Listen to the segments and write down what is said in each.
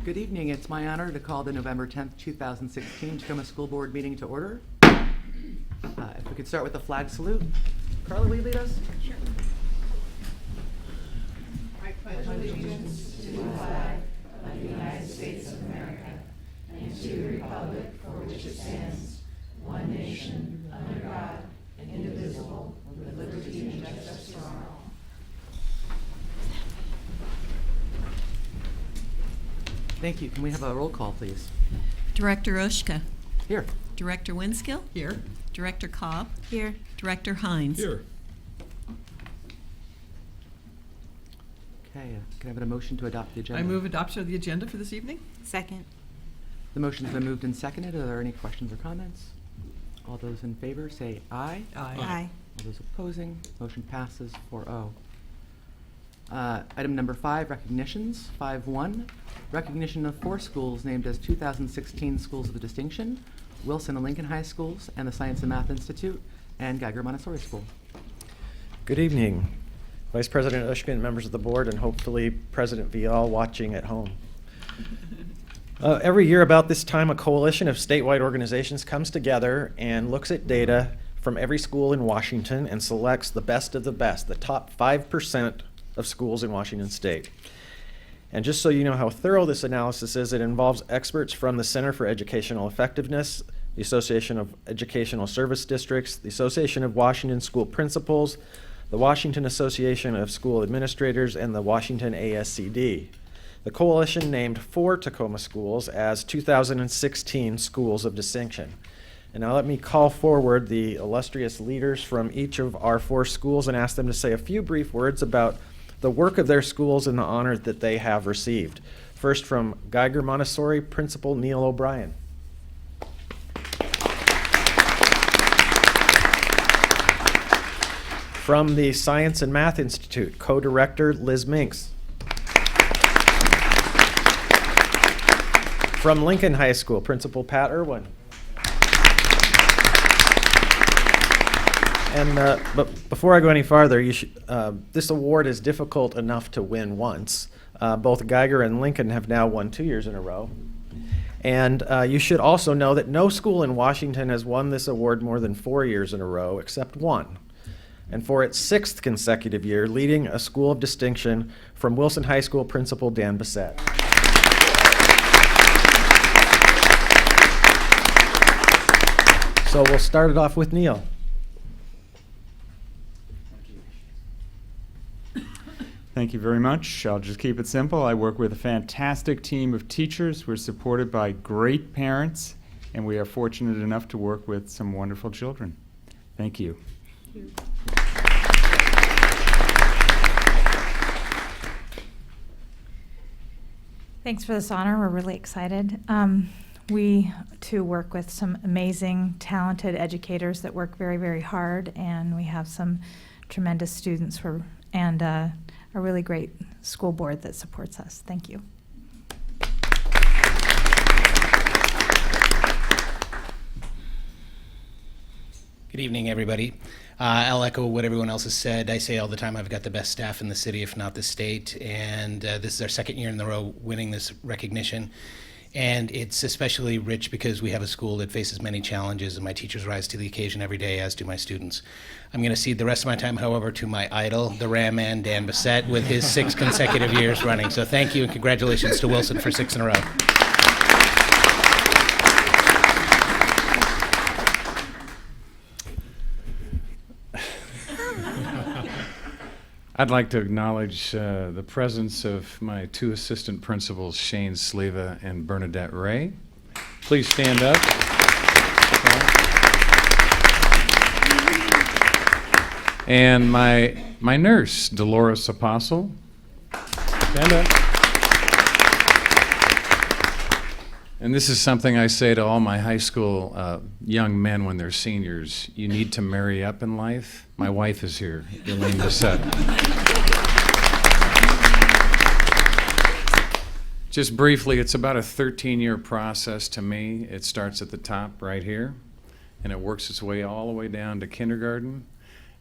Good evening. It's my honor to call the November 10th, 2016 Tacoma School Board meeting to order. If we could start with the flag salute. Carla, will you lead us? Sure. I pledge allegiance to the flag of the United States of America and to the republic for which it stands, one nation, under God, indivisible, with liberty and justice for all. Thank you. Can we have a roll call, please? Director Ushka. Here. Director Winskill. Here. Director Cobb. Here. Director Hines. Here. Okay. Can I have a motion to adopt the agenda? I move adoption of the agenda for this evening. Second. The motion's been moved and seconded. Are there any questions or comments? All those in favor say aye. Aye. All those opposing, motion passes 4-0. Item number 5, recognitions. 5-1, recognition of 4 schools named as 2016 Schools of Distinction: Wilson and Lincoln High Schools and the Science and Math Institute and Geiger Montessori School. Good evening, Vice President Ushka and members of the board, and hopefully President Vial watching at home. Every year about this time, a coalition of statewide organizations comes together and looks at data from every school in Washington and selects the best of the best, the top 5% of schools in Washington State. And just so you know how thorough this analysis is, it involves experts from the Center for Educational Effectiveness, the Association of Educational Service Districts, the Association of Washington School Principals, the Washington Association of School Administrators, and the Washington ASCD. The coalition named 4 Tacoma schools as 2016 Schools of Distinction. And now let me call forward the illustrious leaders from each of our 4 schools and ask them to say a few brief words about the work of their schools and the honor that they have received. First, from Geiger Montessori Principal Neil O'Brien. From the Science and Math Institute, Co-Director Liz Minks. From Lincoln High School, Principal Pat Irwin. And but before I go any farther, this award is difficult enough to win once. Both Geiger and Lincoln have now won 2 years in a row. And you should also know that no school in Washington has won this award more than 4 years in a row, except one. And for its 6th consecutive year, leading a school of distinction from Wilson High School Principal Dan Bissett. So we'll start it off with Neil. Thank you very much. I'll just keep it simple. I work with a fantastic team of teachers. We're supported by great parents, and we are fortunate enough to work with some wonderful children. Thank you. Thanks for this honor. We're really excited. We, too, work with some amazing, talented educators that work very, very hard, and we have some tremendous students and a really great school board that supports us. Thank you. Good evening, everybody. I'll echo what everyone else has said. I say all the time I've got the best staff in the city, if not the state, and this is our 2nd year in a row winning this recognition. And it's especially rich because we have a school that faces many challenges, and my teachers rise to the occasion every day, as do my students. I'm going to cede the rest of my time, however, to my idol, the Ram Man, Dan Bissett, with his 6 consecutive years running. So thank you and congratulations to Wilson for 6 in a row. I'd like to acknowledge the presence of my 2 assistant principals, Shane Sleva and Bernadette Ray. Please stand up. And my nurse, Dolores Apostle. Stand up. And this is something I say to all my high school young men when they're seniors. You need to marry up in life. My wife is here, Elaine Bissett. Just briefly, it's about a 13-year process to me. It starts at the top right here, and it works its way all the way down to kindergarten.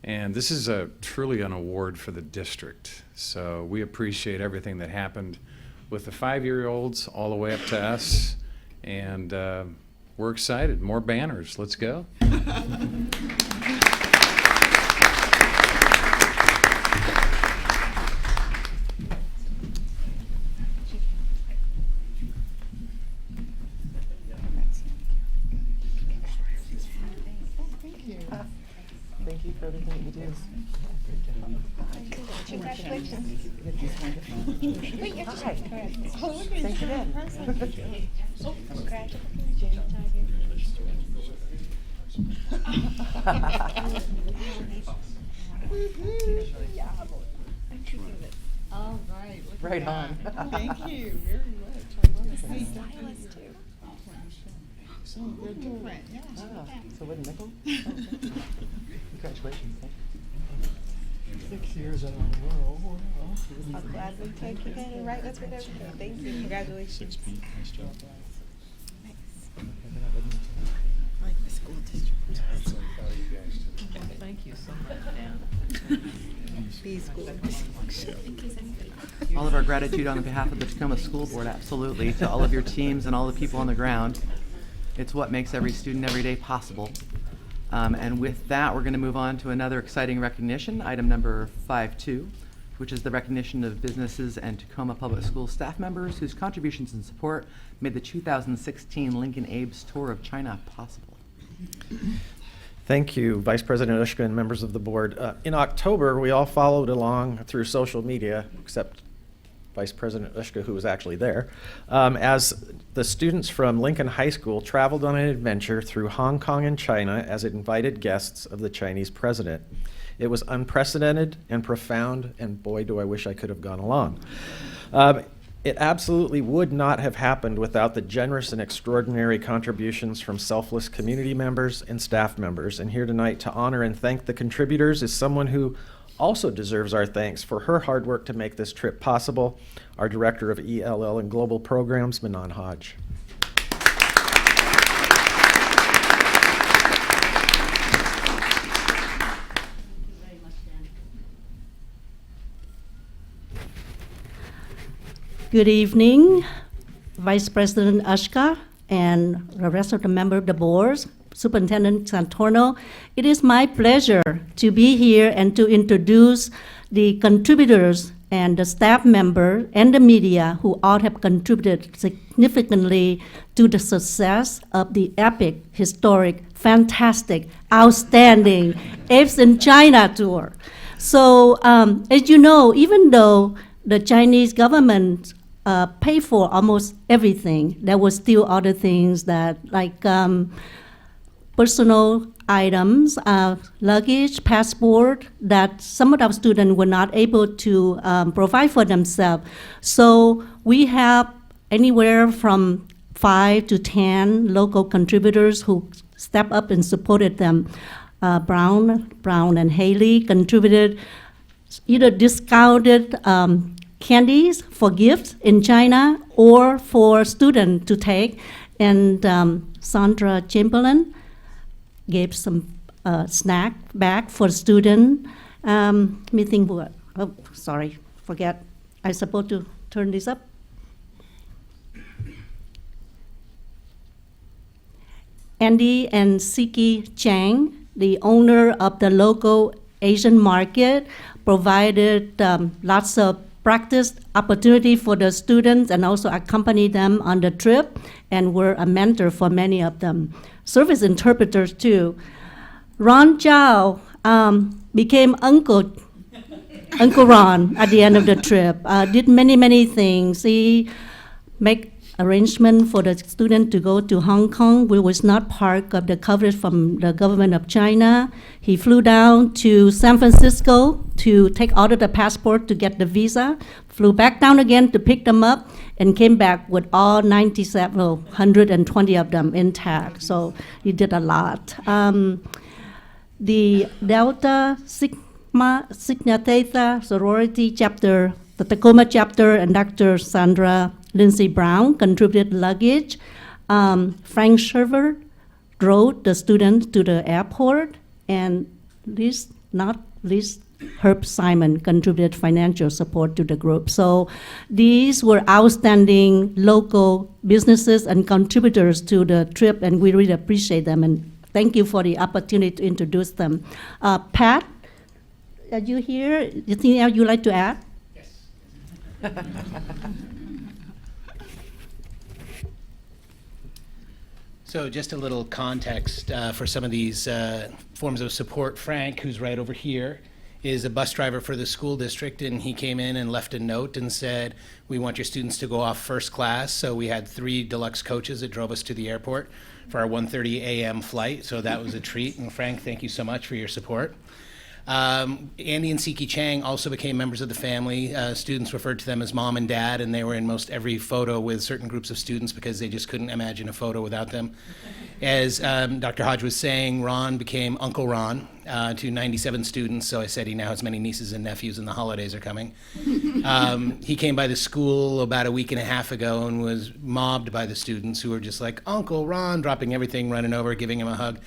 And this is truly an award for the district. So we appreciate everything that happened with the 5-year-olds all the way up to us. And we're excited. More banners. Let's go. Thank you for everything that you do. Congratulations. Hi. Thanks again. All right. look at Right that. on. Thank you very much. I love to see Stylist too. So they're different, yeah. So what, nickel? Congratulations. 6 years in a row. Wow. I'll gladly take it. Right, that's what everything. Thank you. Congratulations. Nice job. Like the school district. Thank you so much, Dan. These schools. All of our gratitude on behalf of the Tacoma School Board, absolutely, to all of your teams and all the people on the ground. It's what makes every student every day possible. And with that, we're going to move on to another exciting recognition, item number 5.2, which is the recognition of businesses and Tacoma Public Schools staff members whose contributions and support made the 2016 Lincoln Abe's Tour of China possible. Thank you, Vice President Ushka and members of the board. In October, we all followed along through social media, except Vice President Ushka, who was actually there, as the students from Lincoln High School traveled on an adventure through Hong Kong and China as invited guests of the Chinese president. It was unprecedented and profound, and boy, do I wish I could have gone along. It absolutely would not have happened without the generous and extraordinary contributions from selfless community members and staff members. And here tonight to honor and thank the contributors is someone who also deserves our thanks for her hard work to make this trip possible, our Director of ELL and Global Programs, Manon Hodge. Good evening, Vice President Ushka and the rest of the members of the board, Superintendent Santorno. It is my pleasure to be here and to introduce the contributors and the staff member and the media who all have contributed significantly to the success of the epic, historic, fantastic, outstanding Apes in China tour. So as you know, even though the Chinese government paid for almost everything, there were still other things that like personal items, luggage, passport, that some of our students were not able to provide for themselves. So we have anywhere from 5 to 10 local contributors who stepped up and supported them. Brown and Haley contributed either discounted candies for gifts in China or for students to take. And Sandra Chamberlain gave some snack back for students. Let me think what. Oh, sorry, forget. I'm supposed to turn this up. Andy and Siki Chang, the owner of the local Asian market, provided lots of practice opportunity for the students and also accompanied them on the trip and were a mentor for many of them. Service interpreters too. Ron Zhao became Uncle Ron at the end of the trip, did many things. He made arrangement for the student to go to Hong Kong, which was not part of the coverage from the government of China. He flew down to San Francisco to take out of the passport to get the visa, flew back down again to pick them up, and came back with all 120 of them intact. So he did a lot. The Delta Sigma Theta sorority chapter, the Tacoma chapter, and Dr. Sandra Lindsay Brown contributed luggage. Frank Sherver drove the students to the airport. And not least, Herb Simon contributed financial support to the group. So these were outstanding local businesses and contributors to the trip, and we really appreciate them. And thank you for the opportunity to introduce them. Pat, are you here? Anything else you'd like to add? Yes. So just a little context for some of these forms of support. Frank, who's right over here, is a bus driver for the school district, and he came in and left a note and said, we want your students to go off first class. So we had 3 deluxe coaches that drove us to the airport for our 1:30 a.m. flight. So that was a treat. And Frank, thank you so much for your support. Andy and Siki Chang also became members of the family. Students referred to them as mom and dad, and they were in most every photo with certain groups of students because they just couldn't imagine a photo without them. As Dr. Hodge was saying, Ron became Uncle Ron to 97 students, so I said he now has many nieces and nephews and the holidays are coming. He came by the school about a week and a half ago and was mobbed by the students who were just like, Uncle Ron, dropping everything, running over, giving him a hug.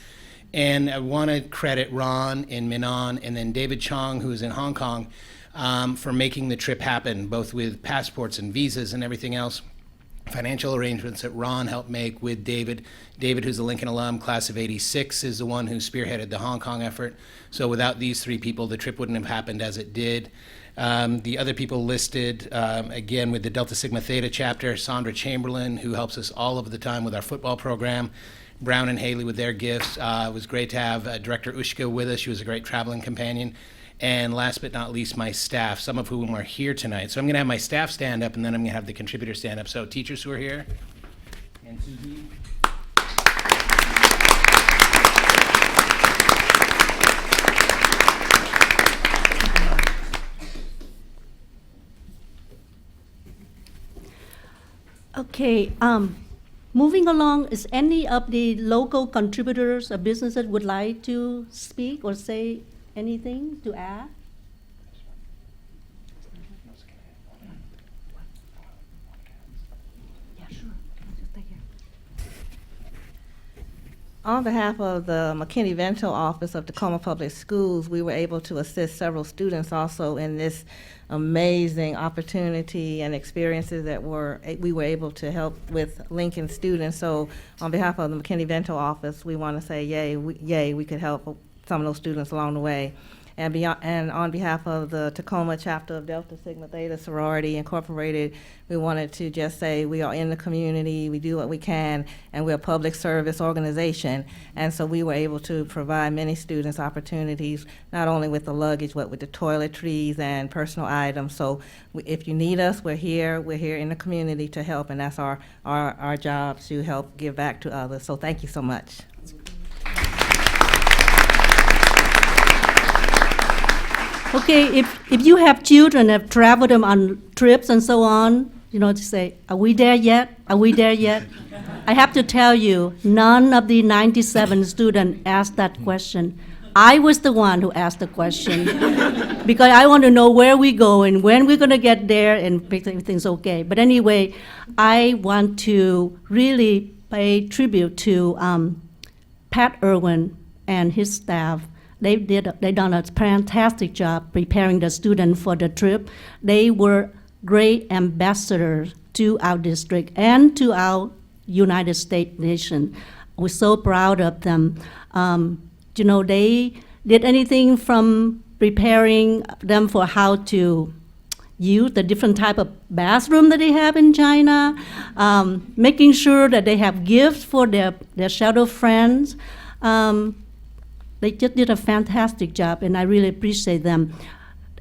And I want to credit Ron in Minan and then David Chong, who's in Hong Kong, for making the trip happen, both with passports and visas and everything else. Financial arrangements that Ron helped make with David. David, who's a Lincoln alum, class of '86, is the one who spearheaded the Hong Kong effort. So without these 3 people, the trip wouldn't have happened as it did. The other people listed, again, with the Delta Sigma Theta chapter, Sandra Chamberlain, who helps us all of the time with our football program. Brown and Haley with their gifts. It was great to have Director Ushka with us. She was a great traveling companion. And last but not least, my staff, some of whom are here tonight. So I'm going to have my staff stand up, and then I'm going to have the contributors stand up. So teachers who are here, and Susie. Okay, moving along, is any of the local contributors or businesses would like to speak or say anything to add? Yeah, sure. Just stay here. On behalf of the McKinney-Vento office of Tacoma Public Schools, we were able to assist several students also in this amazing opportunity and experiences that we were able to help with Lincoln students. So on behalf of the McKinney-Vento office, we want to say yay, we could help some of those students along the way. And on behalf of the Tacoma chapter of Delta Sigma Theta Sorority Incorporated, we wanted to just say we are in the community, we do what we can, and we're a public service organization. And so we were able to provide many students opportunities, not only with the luggage, but with the toiletries and personal items. So if you need us, we're here in the community to help, and that's our job, to help give back to others. So thank you so much. Okay, if you have children, have traveled them on trips and so on, to say, are we there yet? Are we there yet? I have to tell you, none of the 97 students asked that question. I was the one who asked the question because I want to know where we go and when we're going to get there and make everything's okay. But anyway, I want to really pay tribute to Pat Irwin and his staff. They done a fantastic job preparing the students for the trip. They were great ambassadors to our district and to our United States nation. We're so proud of them. They did anything from preparing them for how to use the different type of bathroom that they have in China, making sure that they have gifts for their shadow friends. They just did a fantastic job, and I really appreciate them.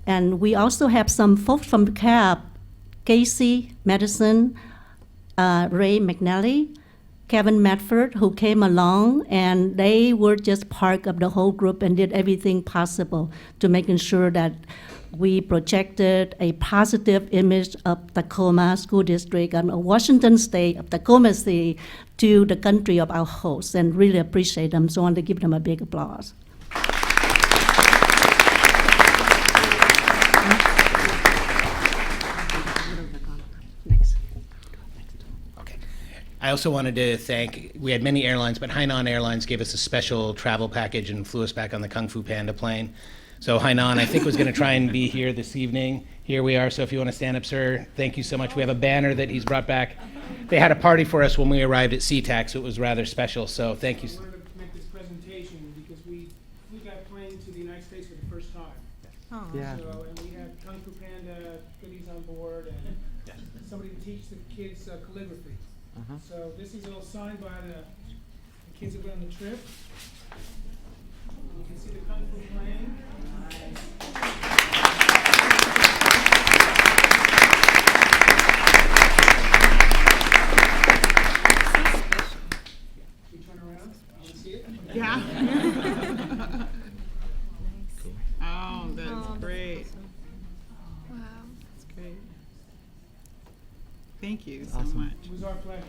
And we also have some folks from the CAB, Casey Madison, Ray McNally, Kevin Medford, who came along, and they were just part of the whole group and did everything possible to making sure that we projected a positive image of Tacoma School District and Washington State of Tacoma City to the country of our hosts, and really appreciate them. So I want to give them a big applause. Okay. I also wanted to thank, we had many airlines, but Hainan Airlines gave us a special travel package and flew us back on the Kung Fu Panda plane. So Hainan, I think, was going to try and be here this evening. Here we are, so if you want to stand up, sir. Thank you so much. We have a banner that he's brought back. They had a party for us when we arrived at SeaTac, so it was rather special, so thank you. I wanted to make this presentation because we got plane to the United States for the first time. Yeah. So, and we had Kung Fu Panda goodies on board and somebody to teach the kids calligraphy. So this is all signed by the kids that went on the trip. You can see the Kung Fu plane. We turn around. I want to see it. Yeah. Oh, that's great. Wow, that's great. Thank you so Awesome. much. It was our pleasure.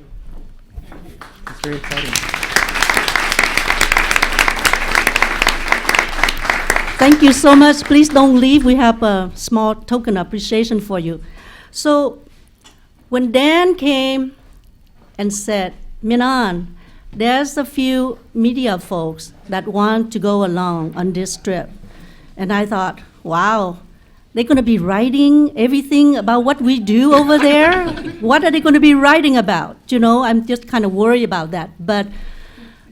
Thank you. It's very exciting. Thank you so much. Please don't leave. We have a small token appreciation for you. So when Dan came and said, Minan, there's a few media folks that want to go along on this trip. And I thought, wow, they're going to be writing everything about what we do over there? What are they going to be writing about? You know, I'm just kind of worried about that. But,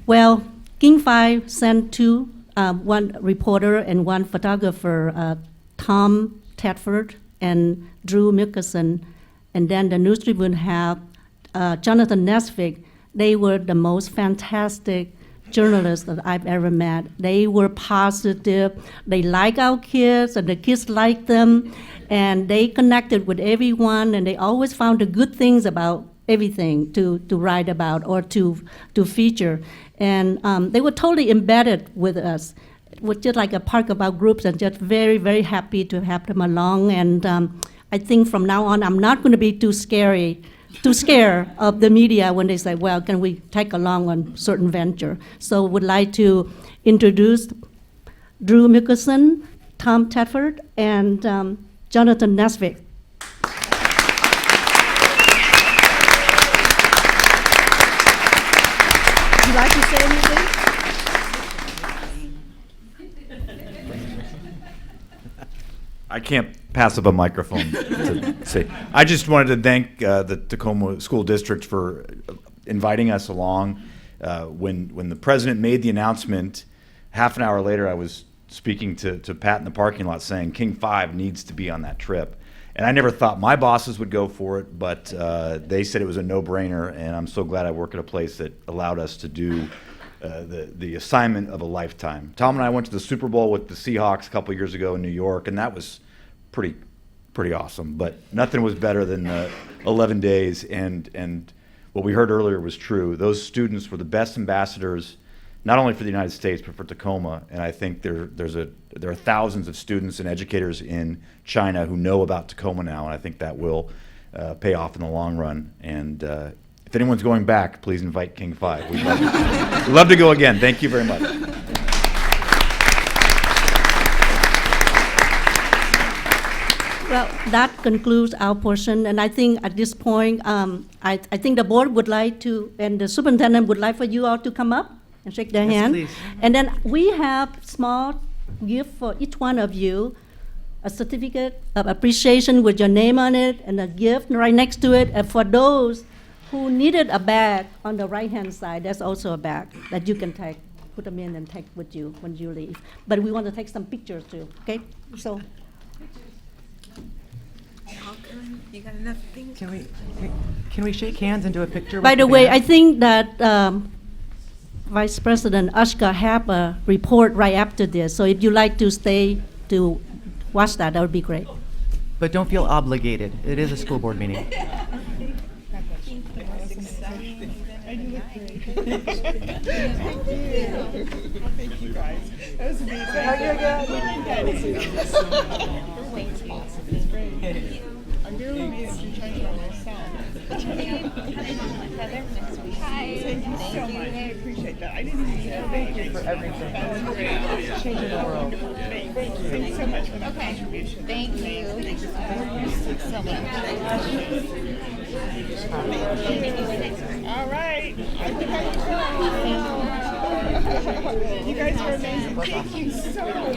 well, King 5 sent two, one reporter and one photographer, Tom Tedford and Drew Mickelson. And then the News Tribune have Jonathan Nesvik. They were the most fantastic journalists that I've ever met. They were positive. They like our kids, and the kids like them, and they connected with everyone, and they always found the good things about everything to write about or to feature. And they were totally embedded with us. It was just like a part of our groups, and just very, very happy to have them along. And I think from now on, I'm not going to be too scared of the media when they say, well, can we take along on certain venture? So would like to introduce Drew Mickelson, Tom Tedford, and Jonathan Nesvik. Would you like to say anything? I can't pass up a microphone to say. I just wanted to thank the Tacoma School District for inviting us along. When the president made the announcement, half an hour later I was speaking to Pat in the parking lot saying King 5 needs to be on that trip. And I never thought my bosses would go for it, but they said it was a no-brainer, and I'm so glad I work at a place that allowed us to do the assignment of a lifetime. Tom and I went to the Super Bowl with the Seahawks a couple years ago in New York, and that was pretty awesome. But nothing was better than 11 days, and what we heard earlier was true. Those students were the best ambassadors, not only for the United States, but for Tacoma. And I think there are thousands of students and educators in China who know about Tacoma now, and I think that will pay off in the long run. And if anyone's going back, please invite King 5. We'd love to go again. Thank you very much. Well, that concludes our portion, and I think at this point, I think the board would like to, and the superintendent would like for you all to come up and shake their Yes, hand. please. And then we have small gift for each one of you, a certificate of appreciation with your name on it, and a gift right next to it. And for those who needed a bag, on the right-hand side, there's also a bag that you can take, put them in and take with you when you leave. But we want to take some pictures too, okay? So. You got enough things? Can we shake hands and do a picture? By with the way, band? I think that Vice President Ushka have a report right after this. So if you like to stay to watch that, that would be great. But don't feel obligated. It is a school board meeting. Thank you, guys. That was amazing. Thank you. It's great. I barely made it through China by myself. Thank you so much. I appreciate that. I didn't even know. Thank you for everything. That was great. Changing the world. Thank you. Thanks so much for that contribution. Thank you. Thank you so much. All right. I think I can go. You guys are amazing. Thank you so much.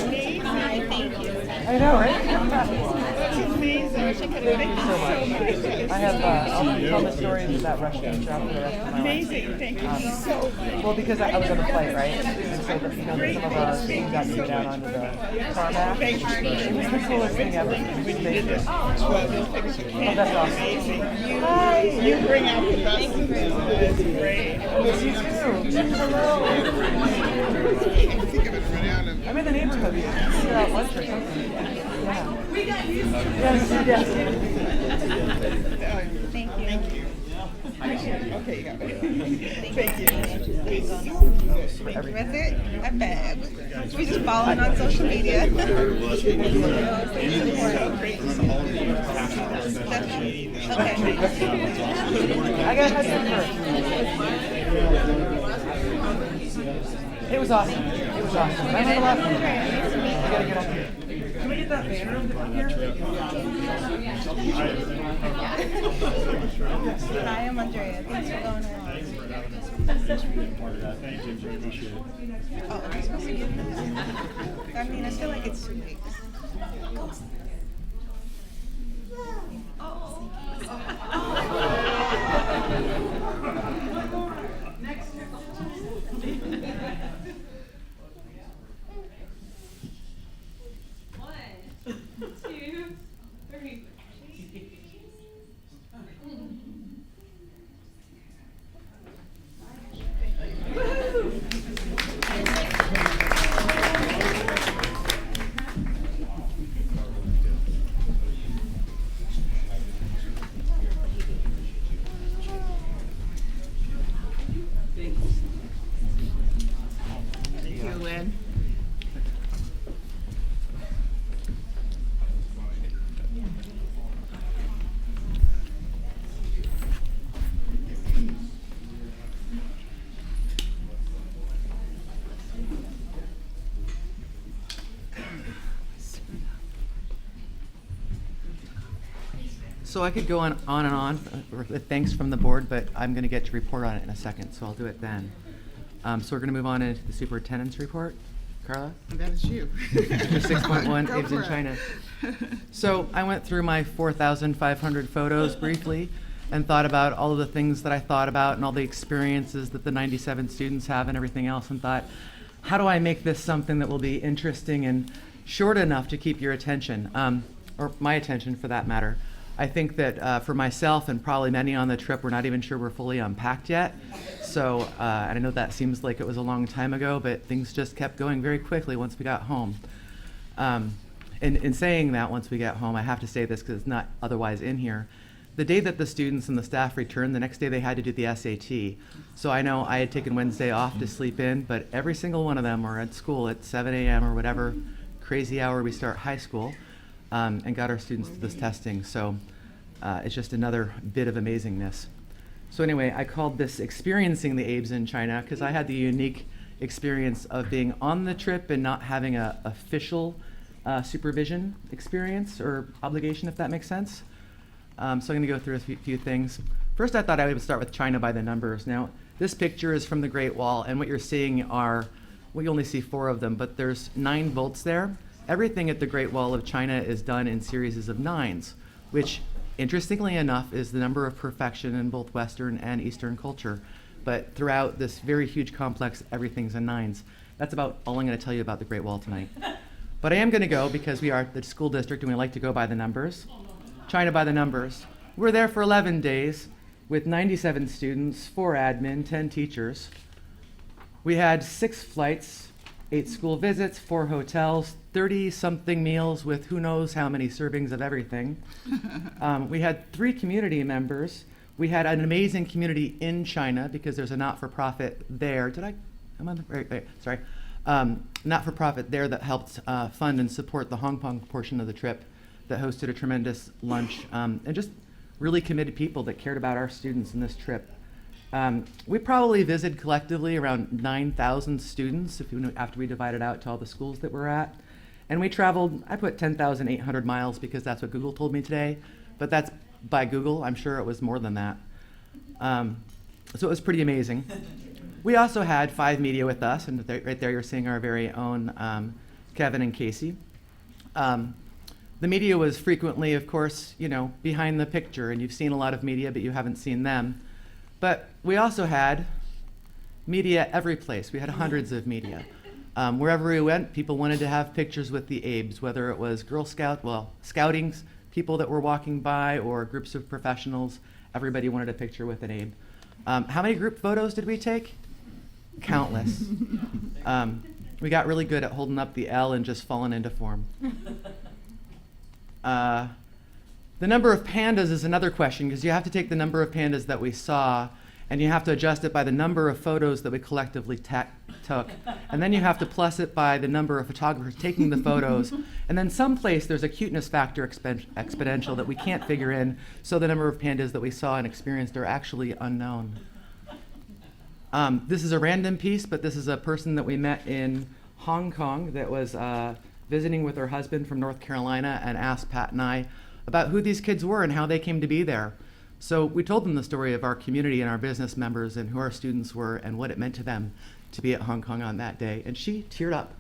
Amazing. Thank you. I know, right? That's amazing. Thank you so much. I have, I'll tell the stories of that Russian chapter the rest of my life. Amazing. Thank you so much. Well, because I was on the flight, right? And so, some of the students got to go down onto the tarmac. It was the coolest thing ever. Oh, that's awesome. Hi. You bring out the best in this. That's great. You too. Hello. I'm in the neighborhood. We can figure out lunch or something. Yeah. We got you. Yes. Thank you. Thank you. Okay, you got it. Thank you. That's it? I bet. We just following on social media. Okay. I gotta touch it first. It was awesome. It was awesome. I had a lot of fun. I gotta get up here. Can we get that banner up here? Hi, I'm Andrea. Thanks for going along. Oh, am I supposed to give that? I mean, I feel like it's 2 weeks. So I could go on and on with thanks from the board, but I'm going to get to report on it in a second, so I'll do it then. So we're going to move on into the superintendent's report. Carla? That is you. Chapter 6.1, Go Abe's in for it. China. So I went through my 4,500 photos briefly and thought about all of the things that I thought about and all the experiences that the 97 students have and everything else, and thought, how do I make this something that will be interesting and short enough to keep your attention, or my attention for that matter. I think that for myself and probably many on the trip, we're not even sure we're fully unpacked yet. So, and I know that seems like it was a long time ago, but things just kept going very quickly once we got home. In saying that, once we got home, I have to say this because it's not otherwise in here. The day that the students and the staff returned, the next day they had to do the SAT. So I know I had taken Wednesday off to sleep in, but every single one of them were at school at 7 a.m. or whatever crazy hour we start high school. And got our students to this testing. So it's just another bit of amazingness. So anyway, I called this Experiencing the Abes in China because I had the unique experience of being on the trip and not having an official supervision experience or obligation, if that makes sense. So I'm going to go through a few things. First, I thought I would start with China by the numbers. Now, this picture is from the Great Wall, and what you're seeing are, we only see 4 of them, but there's 9 bolts there. Everything at the Great Wall of China is done in series of 9s, which, interestingly enough, is the number of perfection in both Western and Eastern culture. But throughout this very huge complex, everything's in 9s. That's about all I'm going to tell you about the Great Wall tonight. But I am going to go, because we are the school district and we like to go by the numbers. China by the numbers. We're there for 11 days with 97 students, 4 admin, 10 teachers. We had 6 flights, 8 school visits, 4 hotels, 30-something meals with who knows how many servings of everything. We had 3 community members. We had an amazing community in China because there's a not-for-profit there. Sorry. Not-for-profit there that helped fund and support the Hong Kong portion of the trip that hosted a tremendous lunch, and just really committed people that cared about our students in this trip. We probably visited collectively around 9,000 students after we divided out to all the schools that we're at. And we traveled, I put 10,800 miles because that's what Google told me today, but that's by Google. I'm sure it was more than that. So it was pretty amazing. We also had 5 media with us, and right there you're seeing our very own Kevin and Casey. The media was frequently, of course, behind the picture, and you've seen a lot of media, but you haven't seen them. But we also had media every place. We had hundreds of media. Wherever we went, people wanted to have pictures with the Abes, whether it was scouting, people that were walking by, or groups of professionals. Everybody wanted a picture with an Abe. How many group photos did we take? Countless. We got really good at holding up the L and just falling into form. The number of pandas is another question, because you have to take the number of pandas that we saw, and you have to adjust it by the number of photos that we collectively took. And then you have to plus it by the number of photographers taking the photos. And then someplace there's a cuteness factor exponential that we can't figure in, so the number of pandas that we saw and experienced are actually unknown. This is a random piece, but this is a person that we met in Hong Kong that was visiting with her husband from North Carolina, and asked Pat and I about who these kids were and how they came to be there. So we told them the story of our community and our business members and who our students were and what it meant to them to be at Hong Kong on that day. And she teared up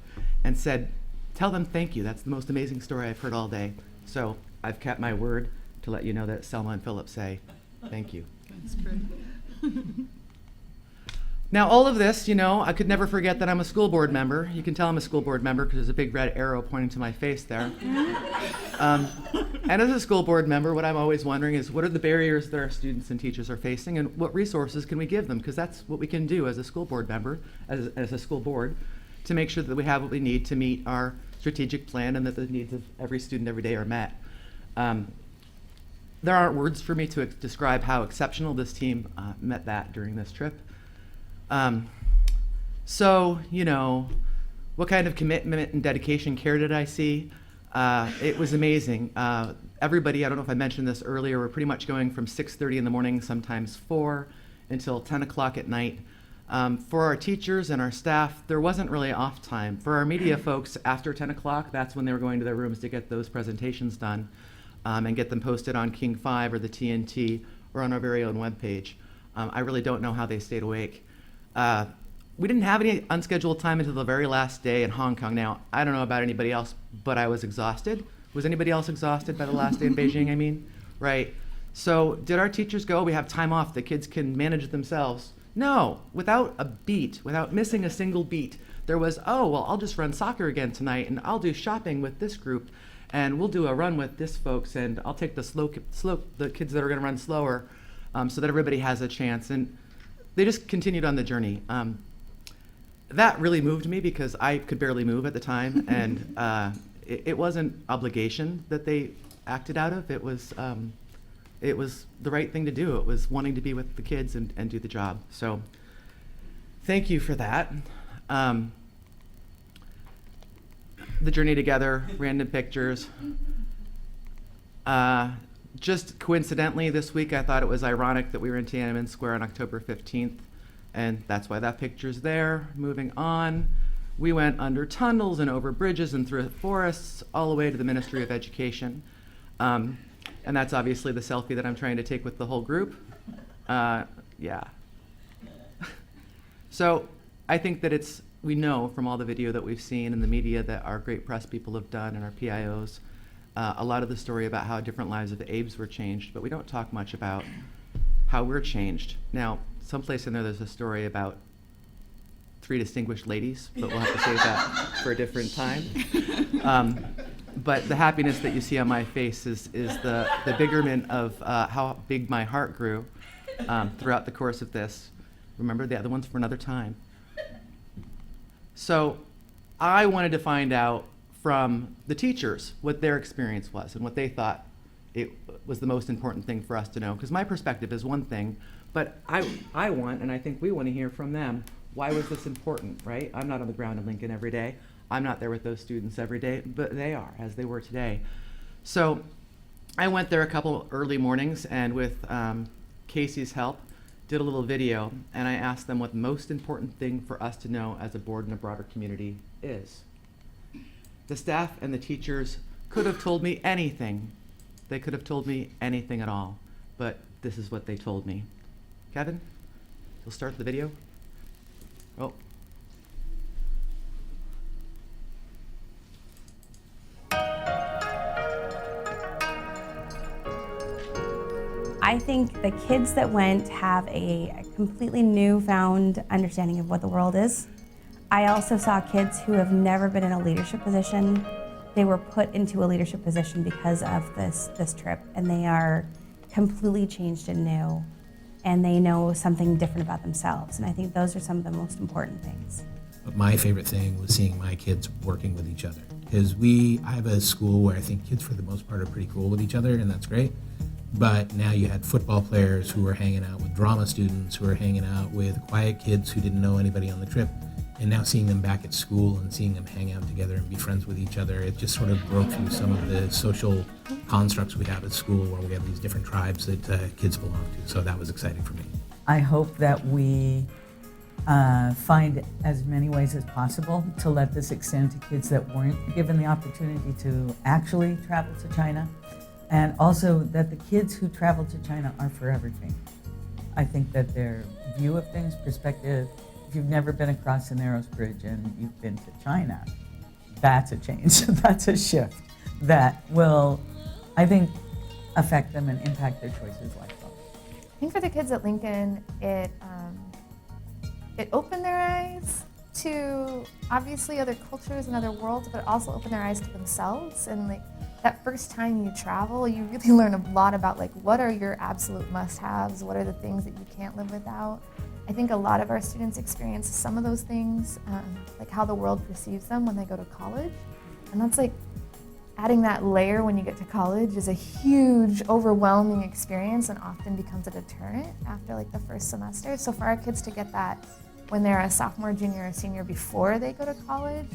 and said, "Tell them thank you. That's the most amazing story I've heard all day." So I've kept my word to let you know that Selma and Philip say thank you. That's great. Now, all of this, I could never forget that I'm a school board member. You can tell I'm a school board member because there's a big red arrow pointing to my face there. And as a school board member, what I'm always wondering is, what are the barriers that our students and teachers are facing, and what resources can we give them? Because that's what we can do as a school board member, as a school board, to make sure that we have what we need to meet our strategic plan and that the needs of every student every day are met. There aren't words for me to describe how exceptional this team met that during this trip. So, what kind of commitment and dedication, care did I see? It was amazing. Everybody, I don't know if I mentioned this earlier, we're pretty much going from 6:30 in the morning, sometimes 4, until 10 o'clock at night. For our teachers and our staff, there wasn't really off time. For our media folks, after 10 o'clock, that's when they were going to their rooms to get those presentations done and get them posted on King 5 or the TNT or on our very own webpage. I really don't know how they stayed awake. We didn't have any unscheduled time until the very last day in Hong Kong. Now, I don't know about anybody else, but I was exhausted. Was anybody else exhausted by the last day in Beijing, I mean? Right. So did our teachers go, we have time off, the kids can manage themselves? No, without a beat, without missing a single beat. There was, I'll just run soccer again tonight, and I'll do shopping with this group, and we'll do a run with this folks, and I'll take the kids that are gonna run slower, so that everybody has a chance. And they just continued on the journey. That really moved me because I could barely move at the time, and it wasn't obligation that they acted out of. It was the right thing to do. It was wanting to be with the kids and do the job. So thank you for that. The journey together, random pictures. Just coincidentally, this week I thought it was ironic that we were in Tiananmen Square on October 15th, and that's why that picture's there. Moving on, we went under tunnels and over bridges and through forests all the way to the Ministry of Education. And that's obviously the selfie that I'm trying to take with the whole group. Yeah. So I think that we know from all the video that we've seen in the media that our great press people have done and our PIOs, a lot of the story about how different lives of the Abes were changed, but we don't talk much about how we're changed. Now, someplace in there's a story about 3 distinguished ladies, but we'll have to save that for a different time. But the happiness that you see on my face is the biggerment of how big my heart grew throughout the course of this. Remember, the other one's for another time. So I wanted to find out from the teachers what their experience was and what they thought it was the most important thing for us to know. Because my perspective is one thing, but I want, and I think we want to hear from them, why was this important, right? I'm not on the ground in Lincoln every day. I'm not there with those students every day, but they are, as they were today. So I went there a couple early mornings, and with Casey's help, did a little video, and I asked them what the most important thing for us to know as a board and a broader community is. The staff and the teachers could have told me anything. They could have told me anything at all, but this is what they told me. Kevin, you'll start the video? Oh. I think the kids that went have a completely newfound understanding of what the world is. I also saw kids who have never been in a leadership position. They were put into a leadership position because of this trip, and they are completely changed and new, and they know something different about themselves. And I think those are some of the most important things. But my favorite thing was seeing my kids working with each other. Because I have a school where I think kids for the most part are pretty cool with each other, and that's great. But now you had football players who were hanging out with drama students, who were hanging out with quiet kids who didn't know anybody on the trip. And now seeing them back at school and seeing them hang out together and be friends with each other, it just sort of broke through some of the social constructs we have at school where we have these different tribes that kids belong to. So that was exciting for me. I hope that we find as many ways as possible to let this extend to kids that weren't given the opportunity to actually travel to China. And also that the kids who travel to China are forever changed. I think that their view of things, perspective, if you've never been across the Narrows Bridge and you've been to China, that's a change, that's a shift that will, I think, affect them and impact their choices lifelong. I think for the kids at Lincoln, it opened their eyes to obviously other cultures and other worlds, but also opened their eyes to themselves. And like that first time you travel, you really learn a lot about like what are your absolute must-haves, what are the things that you can't live without. I think a lot of our students experience some of those things, like how the world perceives them when they go to college. And that's like adding that layer when you get to college is a huge, overwhelming experience and often becomes a deterrent after like the first semester. So for our kids to get that when they're a sophomore, junior, or senior before they go to college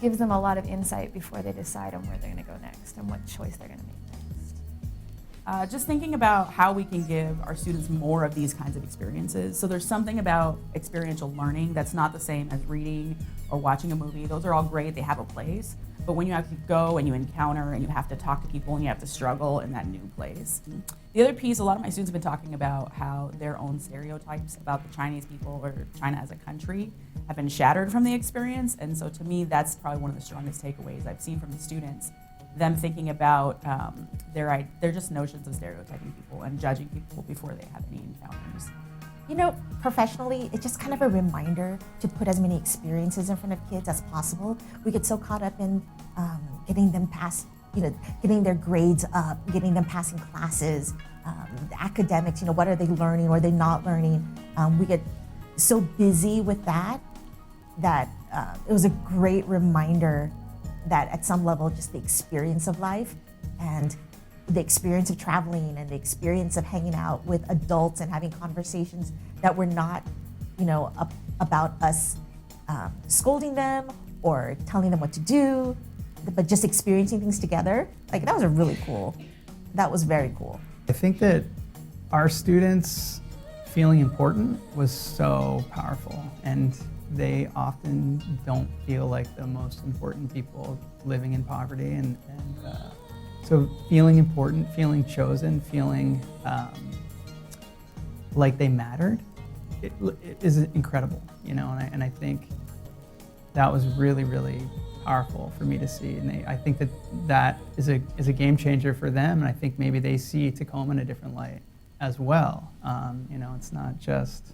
gives them a lot of insight before they decide on where they're going to go next and what choice they're going to make next. Just thinking about how we can give our students more of these kinds of experiences. So there's something about experiential learning that's not the same as reading or watching a movie. Those are all great, they have a place. But when you have to go and you encounter and you have to talk to people and you have to struggle in that new place. The other piece, a lot of my students have been talking about how their own stereotypes about the Chinese people or China as a country have been shattered from the experience. And so to me, that's probably one of the strongest takeaways I've seen from the students. Them thinking about their just notions of stereotyping people and judging people before they have any encounters. You know, professionally, it's just kind of a reminder to put as many experiences in front of kids as possible. We get so caught up in getting them past, getting their grades up, getting them passing classes, the academics, what are they learning or are they not learning? We get so busy with that it was a great reminder that at some level, just the experience of life and the experience of traveling and the experience of hanging out with adults and having conversations that were not, about us scolding them or telling them what to do, but just experiencing things together. Like that was very cool. I think that our students feeling important was so powerful, and they often don't feel like the most important people living in poverty, and so feeling important, feeling chosen, feeling like they mattered, it is incredible, and I think that was really, really powerful for me to see, and I think that is a game changer for them, and I think maybe they see Tacoma in a different light as well. It's not just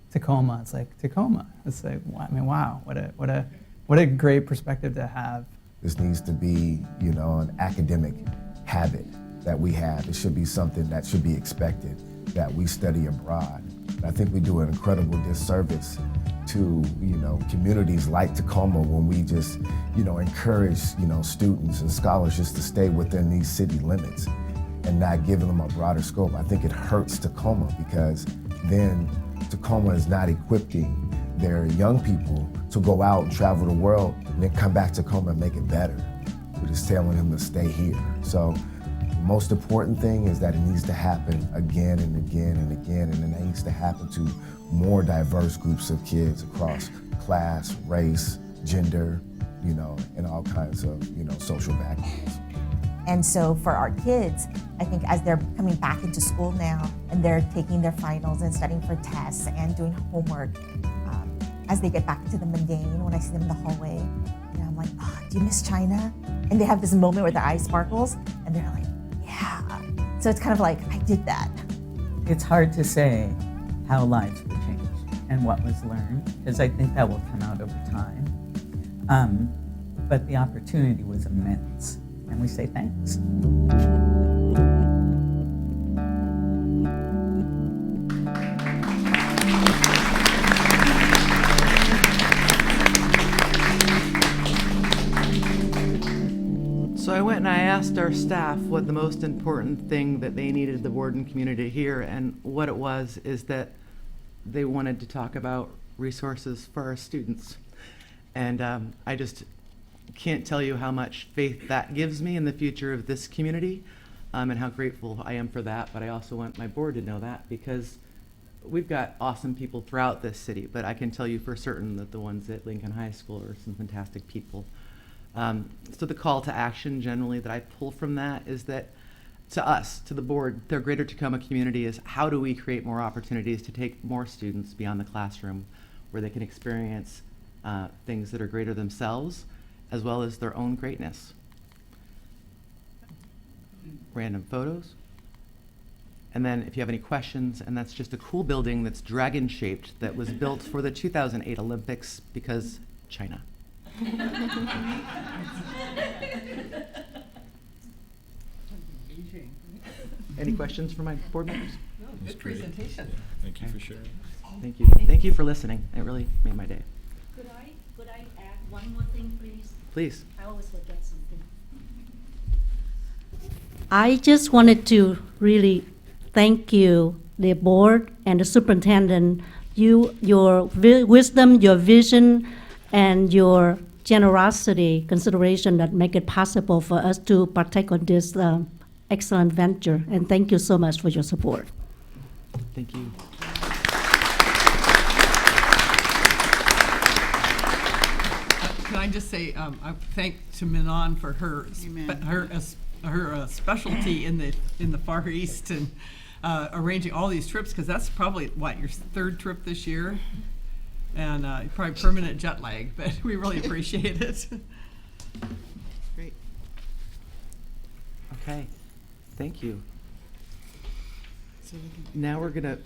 Tacoma, it's like Tacoma. It's like, wow, what a great perspective to have. This needs to be, an academic habit that we have. It should be something that should be expected, that we study abroad. And I think we do an incredible disservice to, communities like Tacoma when we just, encourage, students and scholars just to stay within these city limits and not giving them a broader scope. I think it hurts Tacoma because then Tacoma is not equipping their young people to go out and travel the world and then come back to Tacoma and make it better. We're just telling them to stay here. So the most important thing is that it needs to happen again and again and again, and it needs to happen to more diverse groups of kids across class, race, gender, and all kinds of, social backgrounds. And so for our kids, I think as they're coming back into school now and they're taking their finals and studying for tests and doing homework, as they get back into the mundane, when I see them in the hallway, you know, I'm like, oh, do you miss China? And they have this moment where their eye sparkles, and they're like, yeah. So it's kind of like, I did that. It's hard to say how lives were changed and what was learned, because I think that will come out over time. But the opportunity was immense, and we say thanks. So I went and I asked our staff what the most important thing that they needed the board and community to hear, and what it was is that they wanted to talk about resources for our students. And I just can't tell you how much faith that gives me in the future of this community, and how grateful I am for that. But I also want my board to know that, because we've got awesome people throughout this city, but I can tell you for certain that the ones at Lincoln High School are some fantastic people. So the call to action generally that I pull from that is that to us, to the board, their Greater Tacoma community is, how do we create more opportunities to take more students beyond the classroom, where they can experience things that are greater themselves, as well as their own greatness. Random photos. And then if you have any questions, and that's just a cool building that's dragon-shaped that was built for the 2008 Olympics because China. Any questions for my board members? No, good presentation. Yeah, thank you for sharing. Thank you. Thank you for listening. It really made my day. Could I add one more thing, please? Please. I always forget something. I just wanted to really thank you, the board and the superintendent. Your wisdom, your vision, and your generosity, consideration that make it possible for us to partake on this excellent venture. And thank you so much for your support. Thank you. Can I just say, I thank to Minan for her specialty in the Far East and arranging all these trips, because that's probably what, your third trip this year, and probably permanent jet lag, but we really appreciate it. Great. Okay. Thank you. Now we're gonna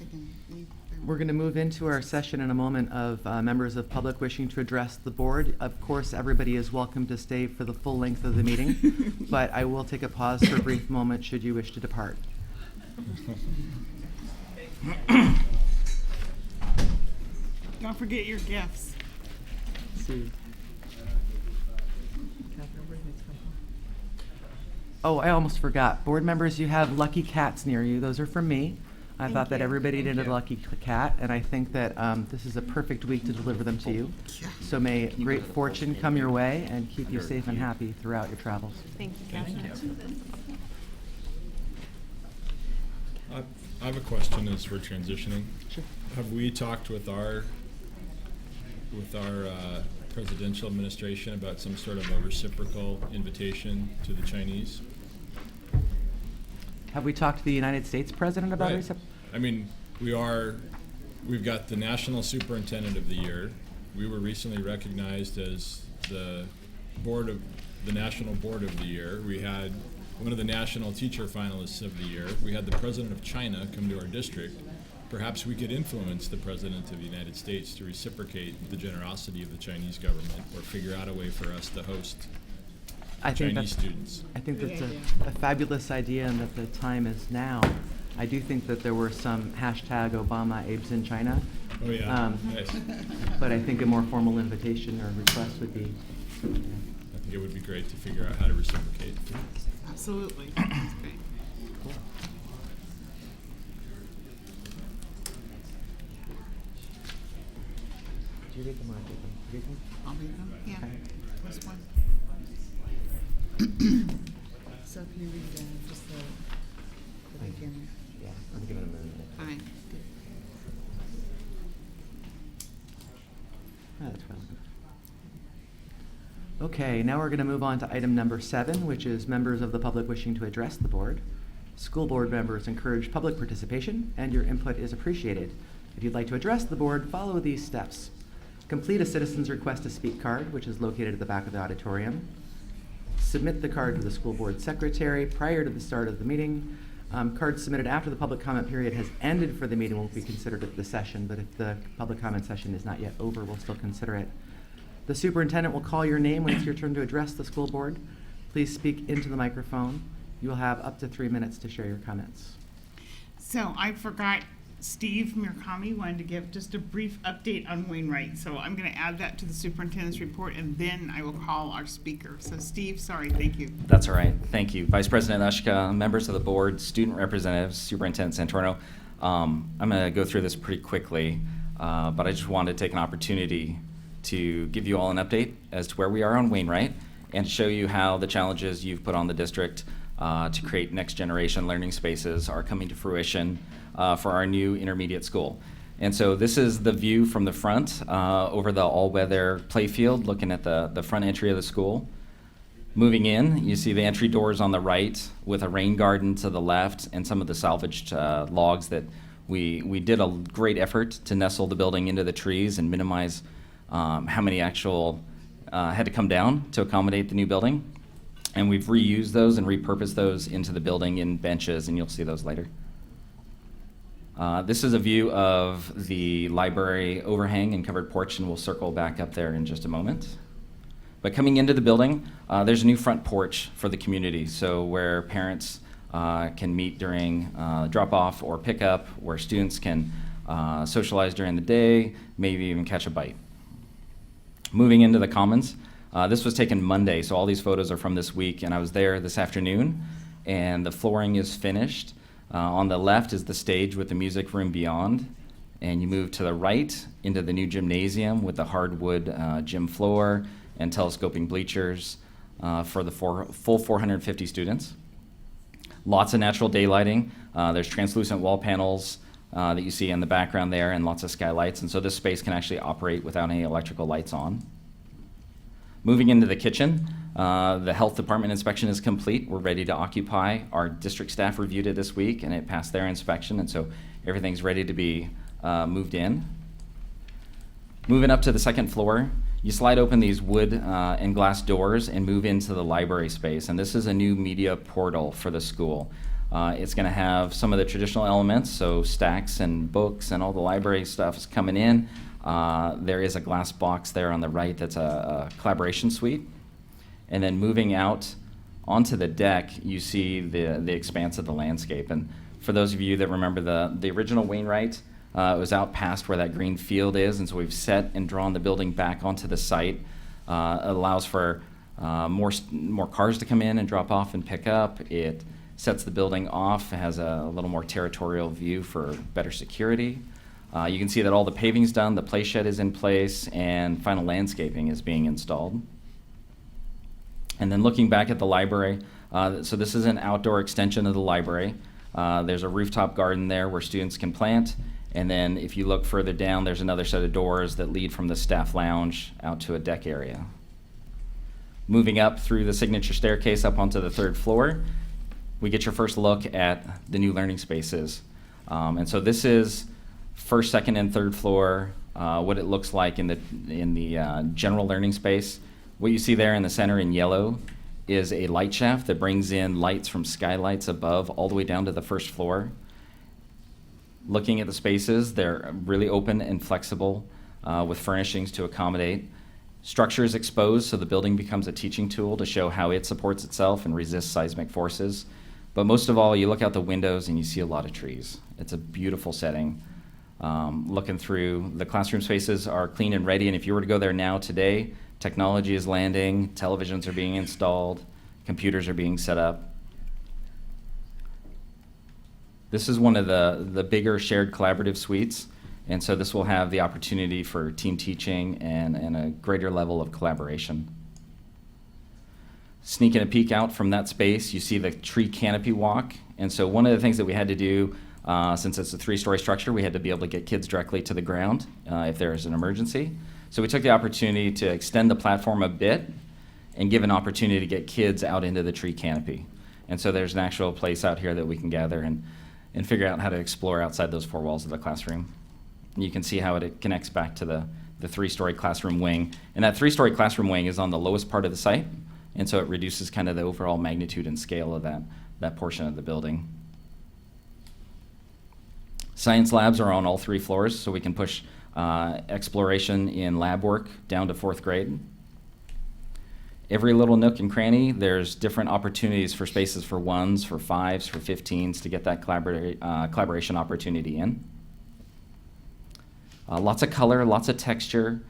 move into our session in a moment of members of public wishing to address the board. Of course, everybody is welcome to stay for the full length of the meeting, but I will take a pause for a brief moment should you wish to depart. Don't forget your gifts. See. Oh, I almost forgot. Board members, you have lucky cats near you. Those are from me. I thought that everybody needed a lucky cat, and I think that this is a perfect week to deliver them to you. So may great fortune come your way and keep you safe and happy throughout your travels. Thank you. I have a question as we're transitioning. Sure. Have we talked with our presidential administration about some sort of a reciprocal invitation to the Chinese? Have we talked to the United States president about Right. I mean, we've got the National Superintendent of the Year. We were recently recognized as the National Board of the Year. We had one of the National Teacher Finalists of the Year. We had the President of China come to our district. Perhaps we could influence the President of the United States to reciprocate the generosity of the Chinese government, or figure out a way for us to host Chinese students. I think that's a fabulous idea, and that the time is now. I do think that there were some hashtag Obama Abes in China. Oh yeah, nice. But I think a more formal invitation or request would be. I think it would be great to figure out how to reciprocate. Absolutely. That's great. Cool. Did you read them or I did them? Read them? I'll read them. Yeah. Okay. First one. So can you read just the beginning? Yeah, I'm giving them a minute. Fine. Good. That's fine. Okay, now we're going to move on to item number 7, which is members of the public wishing to address the board. School board members encourage public participation, and your input is appreciated. If you'd like to address the board, follow these steps. Complete a citizen's request to speak card, which is located at the back of the auditorium. Submit the card to the school board secretary prior to the start of the meeting. Cards submitted after the public comment period has ended for the meeting will be considered at the session, but if the public comment session is not yet over, we'll still consider it. The superintendent will call your name when it's your turn to address the school board. Please speak into the microphone. You will have up to 3 minutes to share your comments. So I forgot Steve Murakami wanted to give just a brief update on Wainwright. So I'm going to add that to the superintendent's report, and then I will call our speaker. So Steve, sorry, thank you. That's all right. Thank you. Vice President Ushka, members of the board, student representatives, Superintendent Santorno. I'm going to go through this pretty quickly, but I just wanted to take an opportunity to give you all an update as to where we are on Wainwright and to show you how the challenges you've put on the district to create next generation learning spaces are coming to fruition for our new intermediate school. And so this is the view from the front over the all-weather playfield, looking at the front entry of the school. Moving in, you see the entry doors on the right with a rain garden to the left and some of the salvaged logs that we did a great effort to nestle the building into the trees and minimize how many actual had to come down to accommodate the new building. And we've reused those and repurposed those into the building in benches, and you'll see those later. This is a view of the library overhang and covered porch, and we'll circle back up there in just a moment. But coming into the building, there's a new front porch for the community, so where parents can meet during drop-off or pickup, where students can socialize during the day, maybe even catch a bite. Moving into the commons, this was taken Monday, so all these photos are from this week, and I was there this afternoon, and the flooring is finished. On the left is the stage with the music room beyond, and you move to the right into the new gymnasium with the hardwood gym floor and telescoping bleachers for the full 450 students. Lots of natural daylighting. There's translucent wall panels that you see in the background there and lots of skylights, and so this space can actually operate without any electrical lights on. Moving into the kitchen, the health department inspection is complete. We're ready to occupy. Our district staff reviewed it this week and it passed their inspection, and so everything's ready to be moved in. Moving up to the second floor, you slide open these wood and glass doors and move into the library space, and this is a new media portal for the school. It's going to have some of the traditional elements, so stacks and books and all the library stuff is coming in. There is a glass box there on the right that's a collaboration suite. And then moving out onto the deck, you see the expanse of the landscape. And for those of you that remember the original Wainwright, it was out past where that green field is, and so we've set and drawn the building back onto the site. It allows for more cars to come in and drop off and pick up. It sets the building off, has a little more territorial view for better security. You can see that all the paving's done, the play shed is in place, and final landscaping is being installed. And then looking back at the library, so this is an outdoor extension of the library. There's a rooftop garden there where students can plant, and then if you look further down, there's another set of doors that lead from the staff lounge out to a deck area. Moving up through the signature staircase up onto the third floor, we get your first look at the new learning spaces. And so this is first, second, and third floor, what it looks like in the general learning space. What you see there in the center in yellow is a light shaft that brings in lights from skylights above all the way down to the first floor. Looking at the spaces, they're really open and flexible with furnishings to accommodate. Structure is exposed, so the building becomes a teaching tool to show how it supports itself and resists seismic forces. But most of all, you look out the windows and you see a lot of trees. It's a beautiful setting. Looking through, the classroom spaces are clean and ready, and if you were to go there now today, technology is landing, televisions are being installed, computers are being set up. This is one of the bigger shared collaborative suites, and so this will have the opportunity for team teaching and a greater level of collaboration. Sneaking a peek out from that space, you see the tree canopy walk, and so one of the things that we had to do, since it's a 3-story structure, we had to be able to get kids directly to the ground if there is an emergency. So we took the opportunity to extend the platform a bit and give an opportunity to get kids out into the tree canopy. And so there's an actual place out here that we can gather and figure out how to explore outside those 4 walls of the classroom. And you can see how it connects back to the the 3-story classroom wing. And that 3-story classroom wing is on the lowest part of the site, and so it reduces kind of the overall magnitude and scale of that portion of the building. Science labs are on all 3 floors, so we can push exploration in lab work down to 4th grade. Every little nook and cranny, there's different opportunities for spaces for 1s, for 5s, for 15s to get that collaboration opportunity in. Lots of color, lots of texture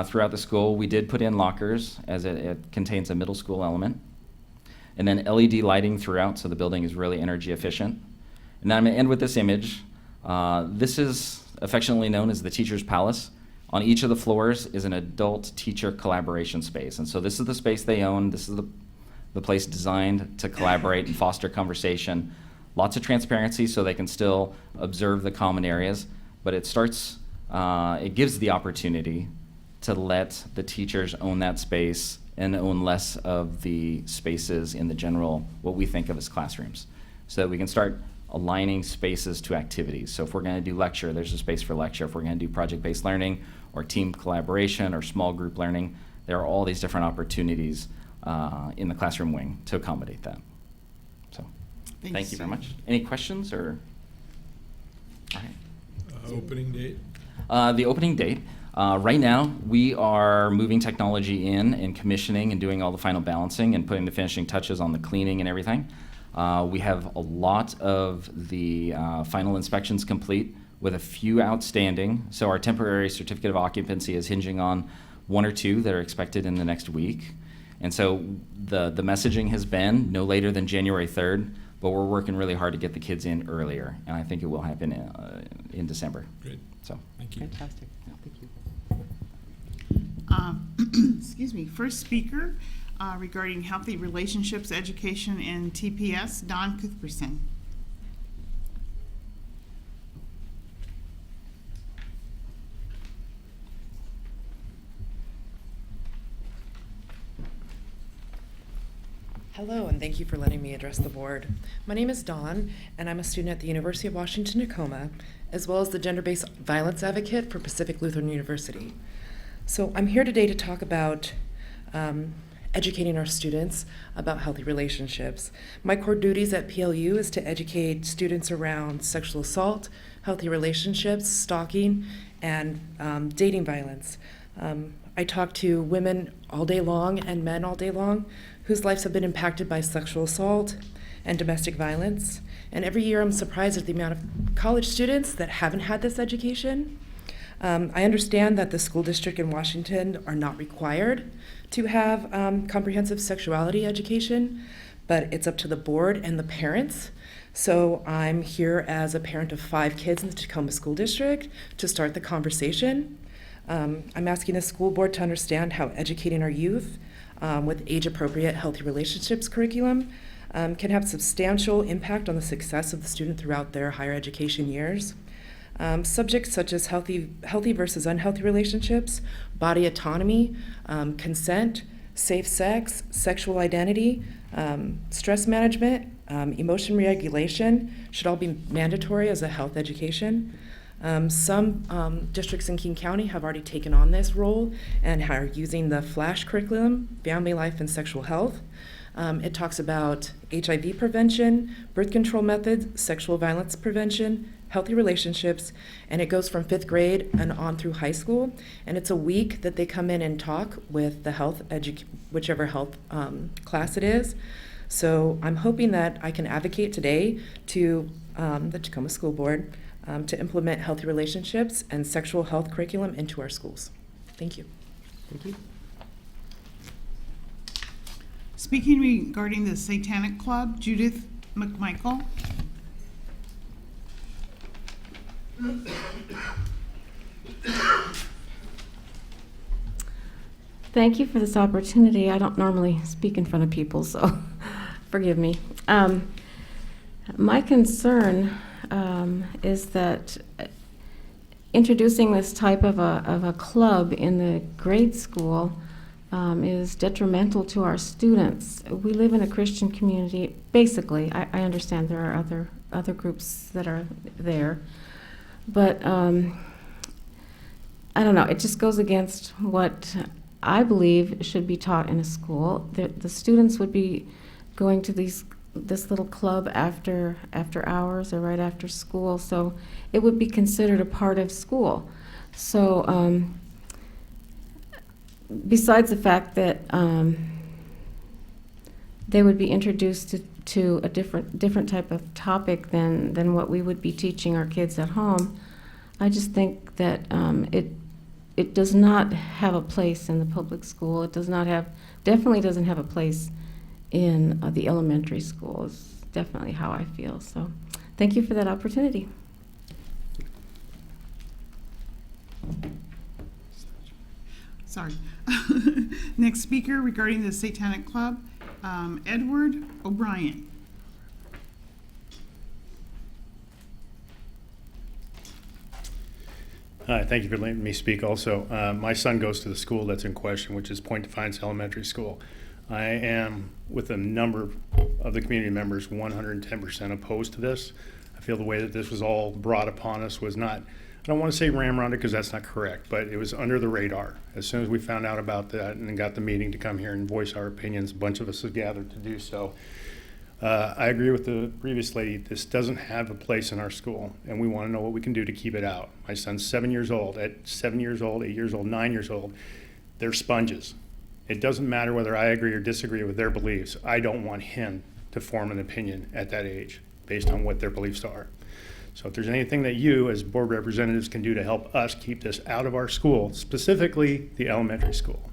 throughout the school. We did put in lockers as it contains a middle school element. And then LED lighting throughout, so the building is really energy efficient. And then I'm gonna end with this image. This is affectionately known as the Teacher's Palace. On each of the floors is an adult-teacher collaboration space. And so this is the space they own. This is the place designed to collaborate and foster conversation. Lots of transparency so they can still observe the common areas, but it gives the opportunity to let the teachers own that space and own less of the spaces in the general, what we think of as classrooms, so that we can start aligning spaces to activities. So if we're going to do lecture, there's a space for lecture. If we're going to do project-based learning or team collaboration or small group learning, there are all these different opportunities in the classroom wing to accommodate that. So thank you very much. Any questions or? All right. Opening date? The opening date. Right now, we are moving technology in and commissioning and doing all the final balancing and putting the finishing touches on the cleaning and everything. We have a lot of the final inspections complete with a few outstanding. So our temporary certificate of occupancy is hinging on 1 or 2 that are expected in the next week. And so the messaging has been no later than January 3rd, but we're working really hard to get the kids in earlier. And I think it will happen in December. Great. So thank you. Fantastic. Thank you. Excuse me. First speaker regarding healthy relationships, education, and TPS, Don Cuthbertson. Hello, and thank you for letting me address the board. My name is Dawn, and I'm a student at the University of Washington, Tacoma, as well as the gender-based violence advocate for Pacific Lutheran University. So I'm here today to talk about educating our students about healthy relationships. My core duties at PLU is to educate students around sexual assault, healthy relationships, stalking, and dating violence. I talk to women all day long and men all day long whose lives have been impacted by sexual assault and domestic violence. And every year I'm surprised at the amount of college students that haven't had this education. I understand that the school district in Washington are not required to have comprehensive sexuality education, but it's up to the board and the parents. So I'm here as a parent of 5 kids in the Tacoma School District to start the conversation. I'm asking the school board to understand how educating our youth with age-appropriate healthy relationships curriculum can have substantial impact on the success of the student throughout their higher education years. Subjects such as healthy versus unhealthy relationships, body autonomy, consent, safe sex, sexual identity, stress management, emotion regulation should all be mandatory as a health education. Some districts in King County have already taken on this role and are using the FLASH curriculum, Family Life and Sexual Health. It talks about HIV prevention, birth control methods, sexual violence prevention, healthy relationships, and it goes from 5th grade and on through high school. And it's a week that they come in and talk with the whichever health class it is. So I'm hoping that I can advocate today to the Tacoma School Board to implement healthy relationships and sexual health curriculum into our schools. Thank you. Thank you. Speaking regarding the Satanic Club, Judith McMichael. Thank you for this opportunity. I don't normally speak in front of people, so forgive me. My concern is that introducing this type of a club in the grade school is detrimental to our students. We live in a Christian community. Basically, I understand there are other groups that are there, but I don't know, it just goes against what I believe should be taught in a school. The students would be going to this little club after hours or right after school, so it would be considered a part of school. So besides the fact that they would be introduced to a different type of topic than what we would be teaching our kids at home, I just think that it does not have a place in the public school. It definitely doesn't have a place in the elementary school, is definitely how I feel. So thank you for that opportunity. Sorry. Next speaker regarding the Satanic Club, Edward O'Brien. Hi, thank you for letting me speak also. My son goes to the school that's in question, which is Point Defiance Elementary School. I am, with a number of the community members, 110% opposed to this. I feel the way that this was all brought upon us was not, I don't want to say ramrodded because that's not correct, but it was under the radar. As soon as we found out about that and got the meeting to come here and voice our opinions, a bunch of us have gathered to do so. I agree with the previous lady. This doesn't have a place in our school, and we want to know what we can do to keep it out. My son's 7 years old. At 7 years old, 8 years old, 9 years old, they're sponges. It doesn't matter whether I agree or disagree with their beliefs. I don't want him to form an opinion at that age based on what their beliefs are. So if there's anything that you as board representatives can do to help us keep this out of our school, specifically the elementary school.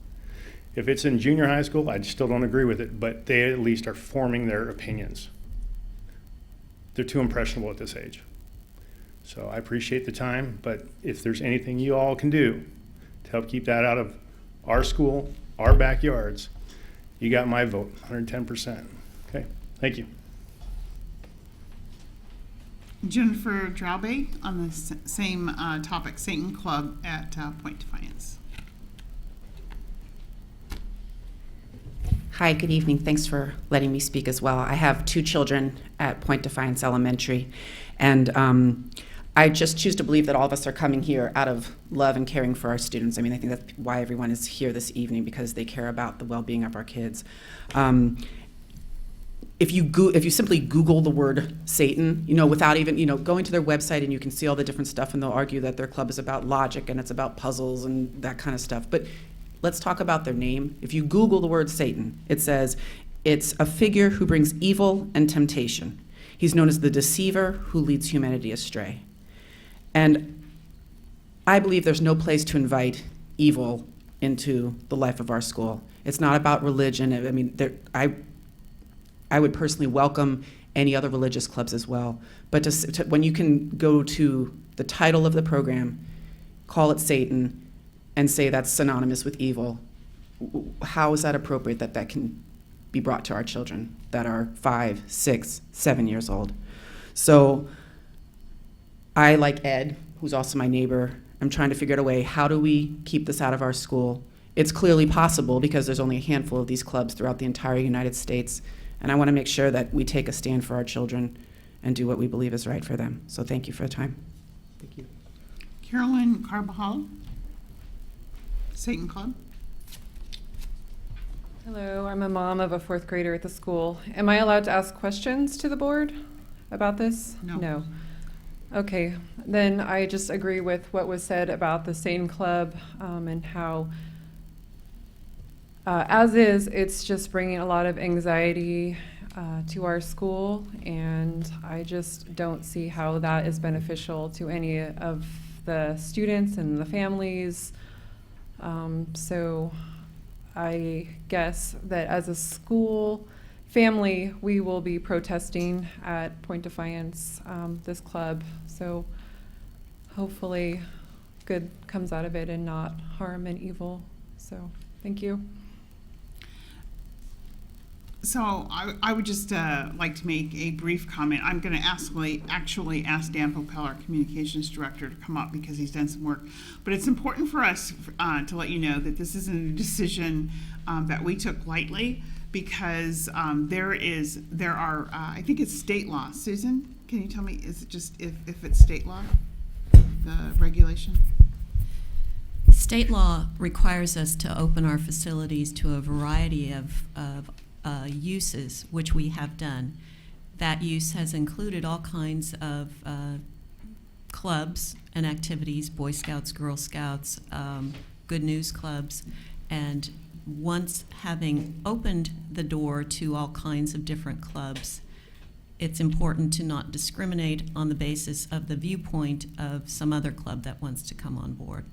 If it's in junior high school, I still don't agree with it, but they at least are forming their opinions. They're too impressionable at this age. So I appreciate the time, but if there's anything you all can do to help keep that out of our school, our backyards, you got my vote, 110%. Okay, thank you. Jennifer Draube on the same topic, Satan Club at Point Defiance. Hi, good evening. Thanks for letting me speak as well. I have 2 children at Point Defiance Elementary, and I just choose to believe that all of us are coming here out of love and caring for our students. I mean, I think that's why everyone is here this evening, because they care about the well-being of our kids. If you simply Google the word Satan, without even, going to their website, and you can see all the different stuff, and they'll argue that their club is about logic and it's about puzzles and that kind of stuff. But let's talk about their name. If you Google the word Satan, it says it's a figure who brings evil and temptation. He's known as the deceiver who leads humanity astray. And I believe there's no place to invite evil into the life of our school. It's not about religion. I mean, I would personally welcome any other religious clubs as well. But when you can go to the title of the program, call it Satan, and say that's synonymous with evil, how is that appropriate that can be brought to our children that are 5, 6, 7 years old? So I, like Ed, who's also my neighbor, I'm trying to figure out a way, how do we keep this out of our school? It's clearly possible because there's only a handful of these clubs throughout the entire United States, and I want to make sure that we take a stand for our children and do what we believe is right for them. So thank you for the time. Thank you. Carolyn Carbajal, Satan Club. Hello, I'm a mom of a 4th grader at the school. Am I allowed to ask questions to the board about this? No. Okay, then I just agree with what was said about the Satan Club and how, as is, it's just bringing a lot of anxiety to our school, and I just don't see how that is beneficial to any of the students and the families. So I guess that as a school family, we will be protesting at Point Defiance, this club. So hopefully good comes out of it and not harm and evil. So thank you. So I would just like to make a brief comment. I'm going to actually ask Dan Popel, our communications director, to come up because he's done some work. But it's important for us to let you know that this isn't a decision that we took lightly, because there are I think it's state law. Susan, can you tell me, is it just if it's state law, the regulation? State law requires us to open our facilities to a variety of uses, which we have done. That use has included all kinds of clubs and activities, Boy Scouts, Girl Scouts, Good News Clubs, and once having opened the door to all kinds of different clubs, it's important to not discriminate on the basis of the viewpoint of some other club that wants to come on board.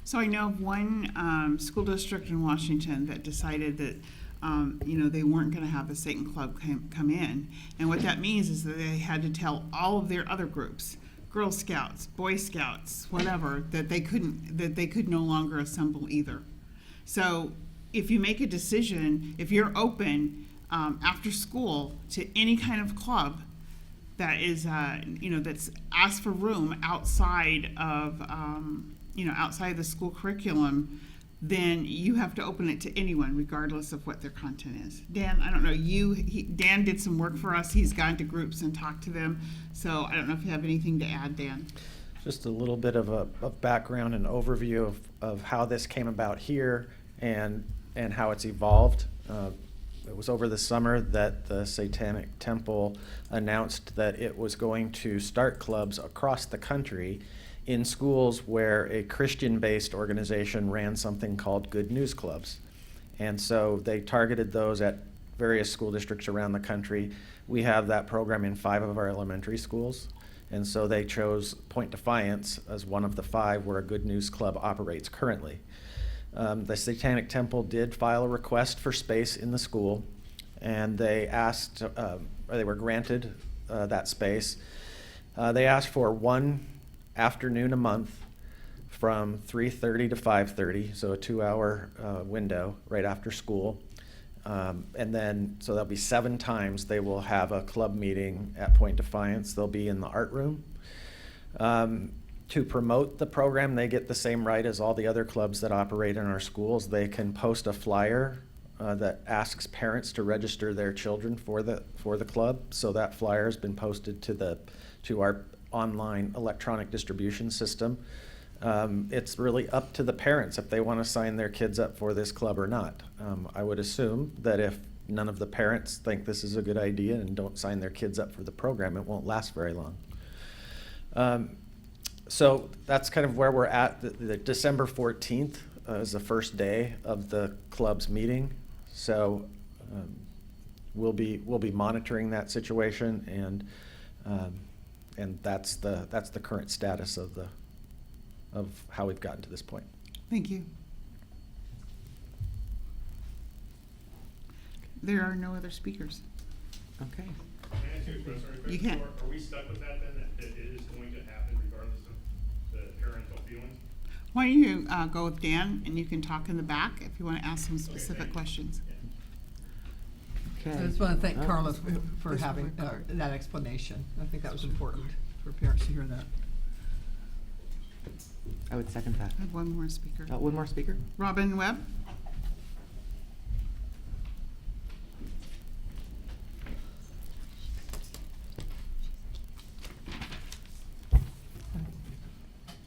So I know of one school district in Washington that decided that they weren't going to have the Satan Club come in, and what that means is that they had to tell all of their other groups, Girl Scouts, Boy Scouts, whatever, that they could no longer assemble either. So if you make a decision, if you're open after school to any kind of club that is, that's asked for room outside of, outside the school curriculum, then you have to open it to anyone, regardless of what their content is. Dan, I don't know, Dan did some work for us. He's gone to groups and talked to them. So I don't know if you have anything to add, Dan. Just a little bit of background and overview of how this came about here and how it's evolved. It was over the summer that the Satanic Temple announced that it was going to start clubs across the country in schools where a Christian-based organization ran something called Good News Clubs. And so they targeted those at various school districts around the country. We have that program in 5 of our elementary schools. And so they chose Point Defiance as one of the 5 where a Good News Club operates currently. The Satanic Temple did file a request for space in the school, and they asked, or they were granted that space. They asked for 1 afternoon a month from 3:30 to 5:30, so a 2-hour window right after school. And then, so there'll be 7 times they will have a club meeting at Point Defiance. They'll be in the art room. To promote the program, they get the same right as all the other clubs that operate in our schools. They can post a flyer that asks parents to register their children for the club. So that flyer has been posted to our online electronic distribution system. It's really up to the parents if they want to sign their kids up for this club or not. I would assume that if none of the parents think this is a good idea and don't sign their kids up for the program, it won't last very long. So that's kind of where we're at. The December 14th is the first day of the club's meeting. So we'll be monitoring that situation, and that's the current status of how we've gotten to this point. Thank you. There are no other speakers. Okay. Can I ask you a question real quick? You can. Are we stuck with that then, that it is going to happen regardless of the parental feelings? Why don't you go with Dan, and you can talk in the back if you want to ask some specific questions. Okay. I just want to thank Oh. Carla for having that explanation. I think that was important for parents to hear that. I would second that. I have one more speaker. One more speaker? Robin Webb.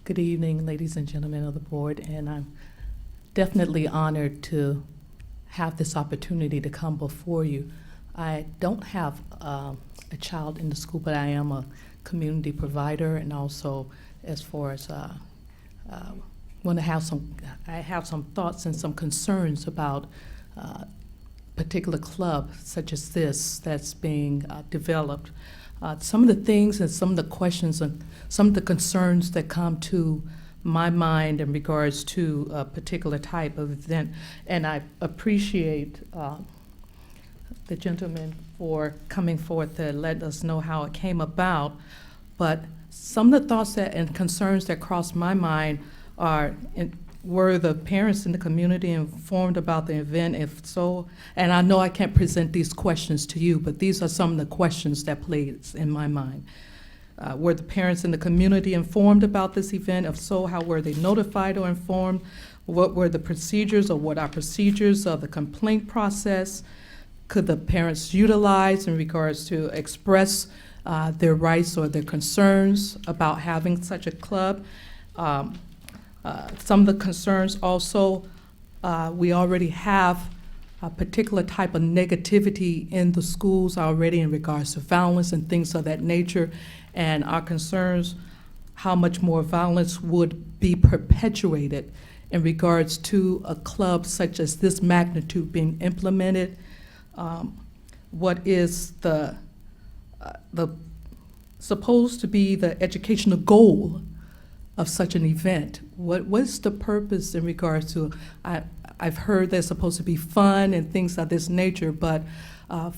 Good evening, ladies and gentlemen of the board, and I'm definitely honored to have this opportunity to come before you. I don't have a child in the school, but I am a community provider, and also as far as want to have I have some thoughts and some concerns about particular club such as this that's being developed. Some of the things and some of the questions and some of the concerns that come to my mind in regards to a particular type of event, and I appreciate the gentleman for coming forth to let us know how it came about, but some of the thoughts and concerns that crossed my mind are, were the parents in the community informed about the event? If so, and I know I can't present these questions to you, but these are some of the questions that played in my mind. Were the parents in the community informed about this event? If so, how were they notified or informed? What were the procedures, or what are procedures of the complaint process? Could the parents utilize in regards to express their rights or their concerns about having such a club? Some of the concerns also, we already have a particular type of negativity in the schools already in regards to violence and things of that nature, and our concerns how much more violence would be perpetuated in regards to a club such as this magnitude being implemented. What is the supposed to be the educational goal of such an event? What's the purpose in regards to, I've heard there's supposed to be fun and things of this nature, but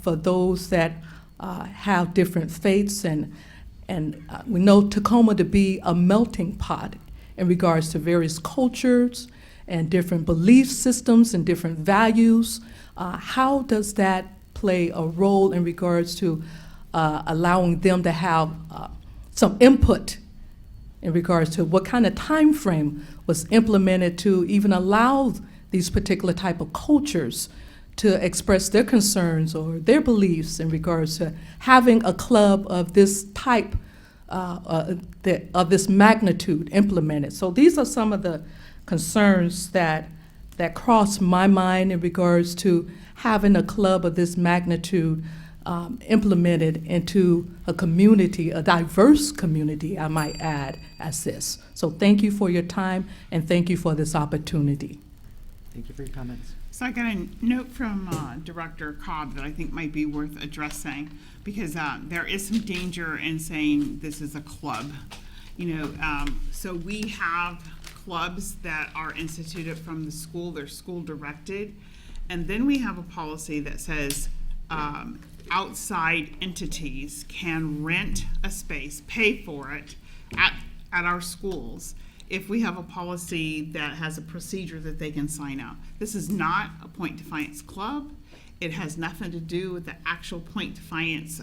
for those that have different faiths, and we know Tacoma to be a melting pot in regards to various cultures and different belief systems and different values. How does that play a role in regards to allowing them to have some input in regards to what kind of time frame was implemented to even allow these particular type of cultures to express their concerns or their beliefs in regards to having a club of this type, of this magnitude implemented. So these are some of the concerns that cross my mind in regards to having a club of this magnitude implemented into a community, a diverse community, I might add, as this. So thank you for your time, and thank you for this opportunity. Thank you for your comments. So I got a note from Director Cobb that I think might be worth addressing, because there is some danger in saying this is a club. So we have clubs that are instituted from the school, they're school directed, and then we have a policy that says outside entities can rent a space, pay for it at our schools if we have a policy that has a procedure that they can sign up. This is not a Point Defiance club. It has nothing to do with the actual Point Defiance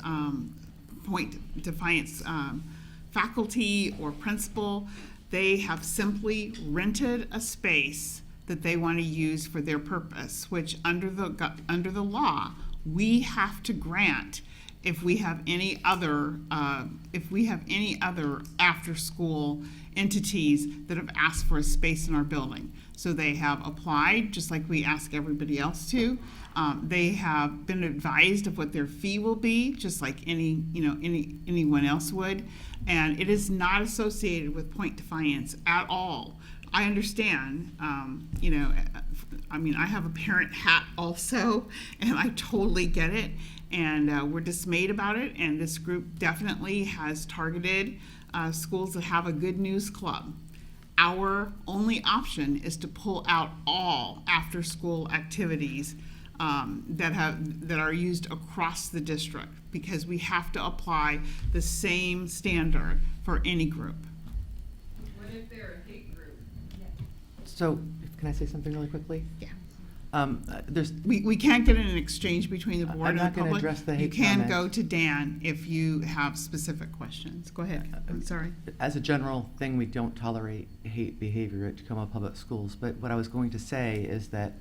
faculty or principal. They have simply rented a space that they want to use for their purpose, which under the law, we have to grant if we have any other after school entities that have asked for a space in our building. So they have applied, just like we ask everybody else to. They have been advised of what their fee will be, just like anyone else would. And it is not associated with Point Defiance at all. I understand, I have a parent hat also, and I totally get it. And we're dismayed about it, and this group definitely has targeted schools that have a good news club. Our only option is to pull out all after-school activities that are used across the district, because we have to apply the same standard for any group. What if they're a hate group? So, can I say something really quickly? Yeah. We can't get an exchange between the board I'm and not the gonna public. address the You hate can comment. go to Dan if you have specific questions. Go ahead. I'm sorry. As a general thing, we don't tolerate hate behavior at Tacoma Public Schools. But what I was going to say is that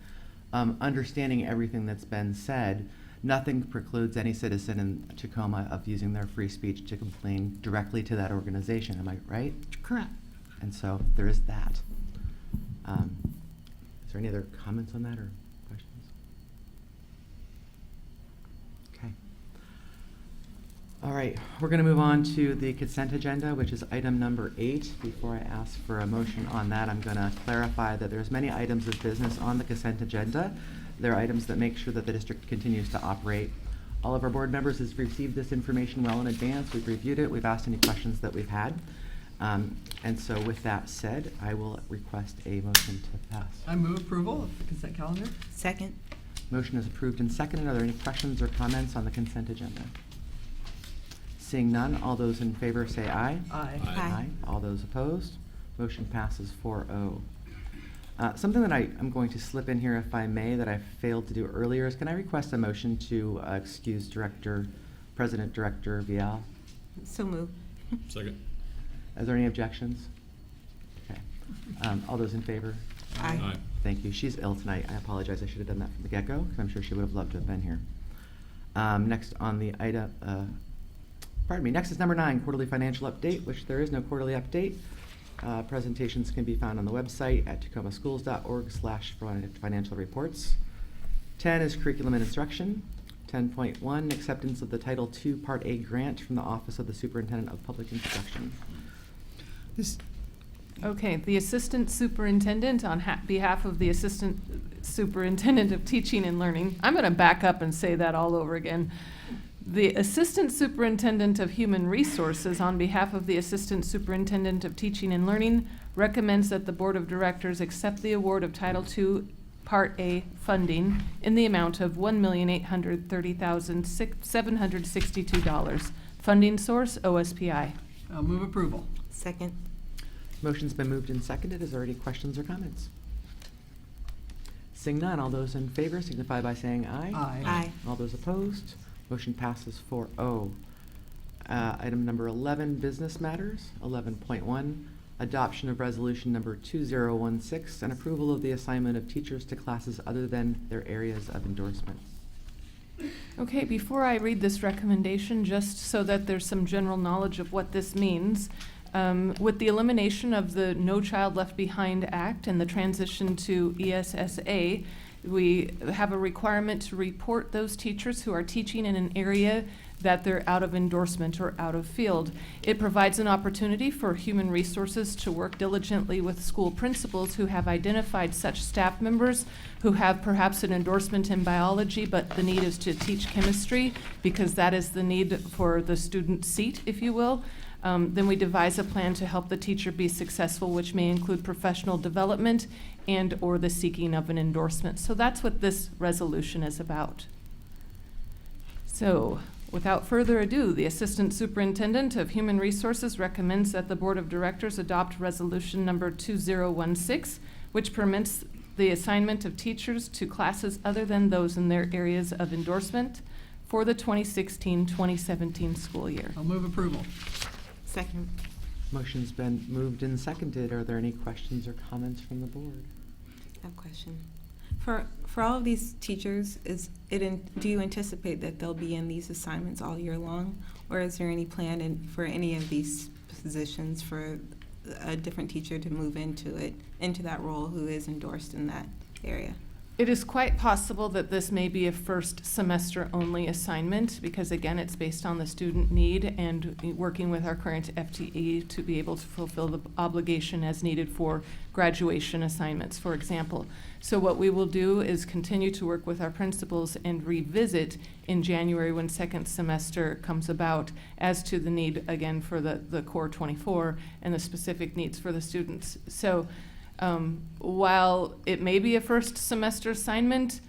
understanding everything that's been said, nothing precludes any citizen in Tacoma of using their free speech to complain directly to that organization. Am I right? Correct. And so there is that. Is there any other comments on that or questions? Okay. All right, we're going to move on to the consent agenda, which is item number 8. Before I ask for a motion on that, I'm going to clarify that there's many items of business on the consent agenda. There are items that make sure that the district continues to operate. All of our board members has received this information well in advance. We've reviewed it. We've asked any questions that we've had. And so with that said, I will request a motion to pass. I move approval of the consent calendar. Second. Motion is approved and seconded. Are there any questions or comments on the consent agenda? Seeing none, all those in favor say aye. Aye. Aye. All those opposed? Motion passes 4-0. Something that I'm going to slip in here, if I may, that I failed to do earlier is, can I request a motion to excuse President Director Vial? So moved. Second. Is there any objections? Okay. All those in favor? Aye. Aye. Thank you. She's ill tonight. I apologize. I should have done that from the get-go, because I'm sure she would have loved to have been here. Next on the item, next is number 9, quarterly financial update, which there is no quarterly update. Presentations can be found on the website at tacomaschools.org/financial reports. 10 is curriculum and instruction. 10.1, acceptance of the Title II Part A grant from the Office of the Superintendent of Public Instruction. Okay, the Assistant Superintendent on behalf of the Assistant Superintendent of Teaching and Learning. I'm going to back up and say that all over again. The Assistant Superintendent of Human Resources on behalf of the Assistant Superintendent of Teaching and Learning recommends that the Board of Directors accept the award of Title II Part A funding in the amount of $1,830,762. Funding source, OSPI. I'll move approval. Second. Motion's been moved and seconded. Is there any questions or comments? Seeing none, all those in favor signify by saying aye. Aye. Aye. All those opposed, motion passes 4-0. Item number 11, business matters. 11.1, adoption of resolution number 2016 and approval of the assignment of teachers to classes other than their areas of endorsement. Okay, before I read this recommendation, just so that there's some general knowledge of what this means, with the elimination of the No Child Left Behind Act and the transition to ESSA, we have a requirement to report those teachers who are teaching in an area that they're out of endorsement or out of field. It provides an opportunity for human resources to work diligently with school principals who have identified such staff members who have perhaps an endorsement in biology, but the need is to teach chemistry because that is the need for the student seat, if you will. Then we devise a plan to help the teacher be successful, which may include professional development and or the seeking of an endorsement. So that's what this resolution is about. So, without further ado, the Assistant Superintendent of Human Resources recommends that the Board of Directors adopt resolution number 2016, which permits the assignment of teachers to classes other than those in their areas of endorsement for the 2016-2017 school year. I'll move approval. Second. Motion's been moved and seconded. Are there any questions or comments from the board? I have a question. For all of these teachers, do you anticipate that they'll be in these assignments all year long, or is there any plan for any of these positions for a different teacher to move into that role who is endorsed in that area? It is quite possible that this may be a first semester only assignment because again, it's based on the student need and working with our current FTE to be able to fulfill the obligation as needed for graduation assignments, for example. So what we will do is continue to work with our principals and revisit in January when second semester comes about as to the need again for the core 24 and the specific needs for the students. So while it may be a first semester assignment,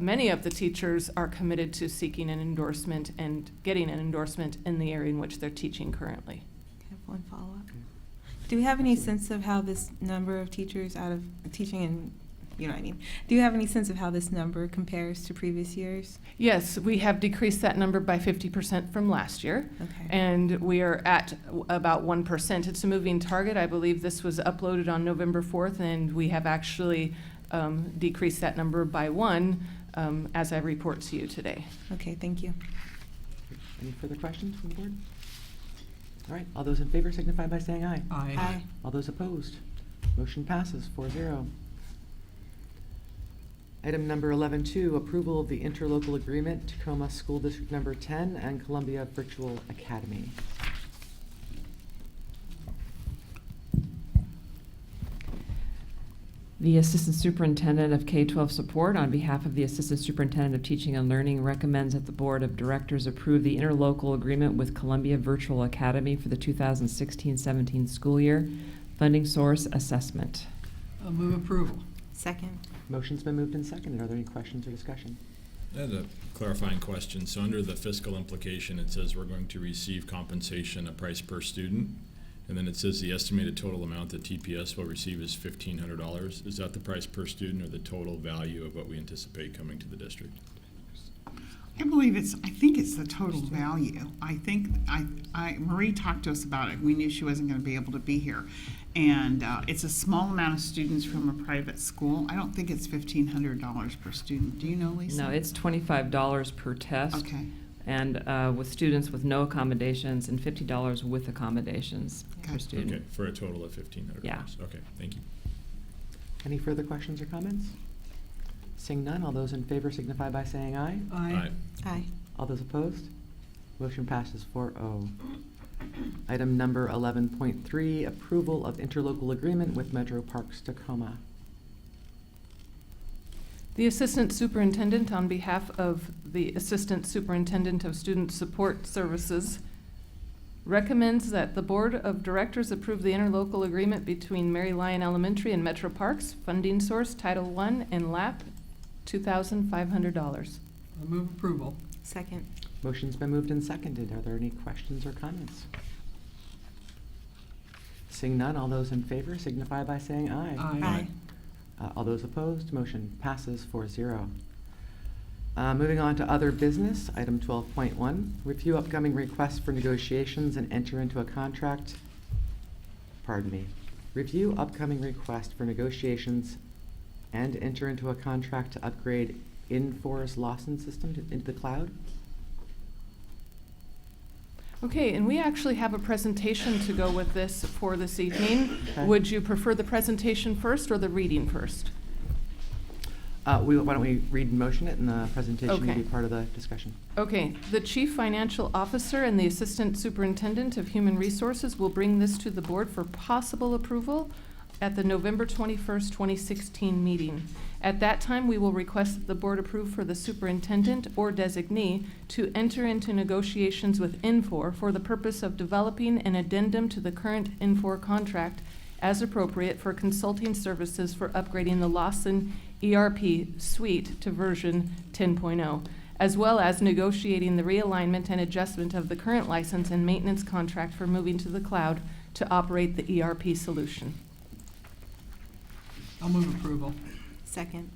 many of the teachers are committed to seeking an endorsement and getting an endorsement in the area in which they're teaching currently. I have one follow-up. Do we have any sense of how this number of teachers out of teaching in, you know what I mean? Do you have any sense of how this number compares to previous years? Yes, we have decreased that number by 50% from last year. Okay. And we are at about 1%. It's a moving target. I believe this was uploaded on November 4th, and we have actually decreased that number by 1 as I report to you today. Okay, thank you. Any further questions from the board? All right, all those in favor signify by saying aye. Aye. Aye. All those opposed, motion passes 4-0. Item number 11.2, approval of the interlocal agreement, Tacoma School District Number 10 and Columbia Virtual Academy. The Assistant Superintendent of K-12 Support, on behalf of the Assistant Superintendent of Teaching and Learning, recommends that the Board of Directors approve the interlocal agreement with Columbia Virtual Academy for the 2016-17 school year. Funding source, assessment. I'll move approval. Second. Motion's been moved and seconded. Are there any questions or discussion? I had a clarifying question. So under the fiscal implication, it says we're going to receive compensation, a price per student. And then it says the estimated total amount that TPS will receive is $1,500. Is that the price per student or the total value of what we anticipate coming to the district? I think it's the total value. I think, Marie talked to us about it. We knew she wasn't going to be able to be here. And it's a small amount of students from a private school. I don't think it's $1,500 per student. Do you know, Lisa? No, it's $25 per test. Okay. and with students with no accommodations, and $50 with accommodations per student. Okay, for a total of $1,500. Yeah. Okay, thank you. Any further questions or comments? Seeing none, all those in favor signify by saying aye. Aye. Aye. All those opposed? Motion passes 4-0. Item number 11.3, approval of interlocal agreement with Metro Parks Tacoma. The Assistant Superintendent, on behalf of the Assistant Superintendent of Student Support Services, recommends that the Board of Directors approve the interlocal agreement between Mary Lyon Elementary and Metro Parks, funding source Title I and LAP, $2,500. I'll move approval. Second. Motion's been moved and seconded. Are there any questions or comments? Seeing none, all those in favor signify by saying aye. Aye. All those opposed, motion passes 4-0. Moving on to other business, item 12.1, review upcoming requests for negotiations and enter into a contract. Review upcoming request for negotiations and enter into a contract to upgrade in-forest Lawson system into the cloud. Okay, and we actually have a presentation to go with this for this evening. Okay. Would you prefer the presentation first or the reading first? Why don't we read and motion it, and the presentation will Okay. be part of the discussion. Okay, the Chief Financial Officer and the Assistant Superintendent of Human Resources will bring this to the board for possible approval at the November 21st, 2016 meeting. At that time, we will request that the board approve for the superintendent or designee to enter into negotiations with Infor for the purpose of developing an addendum to the current Infor contract as appropriate for consulting services for upgrading the Lawson ERP suite to version 10.0, as well as negotiating the realignment and adjustment of the current license and maintenance contract for moving to the cloud to operate the ERP solution. I'll move approval. Second.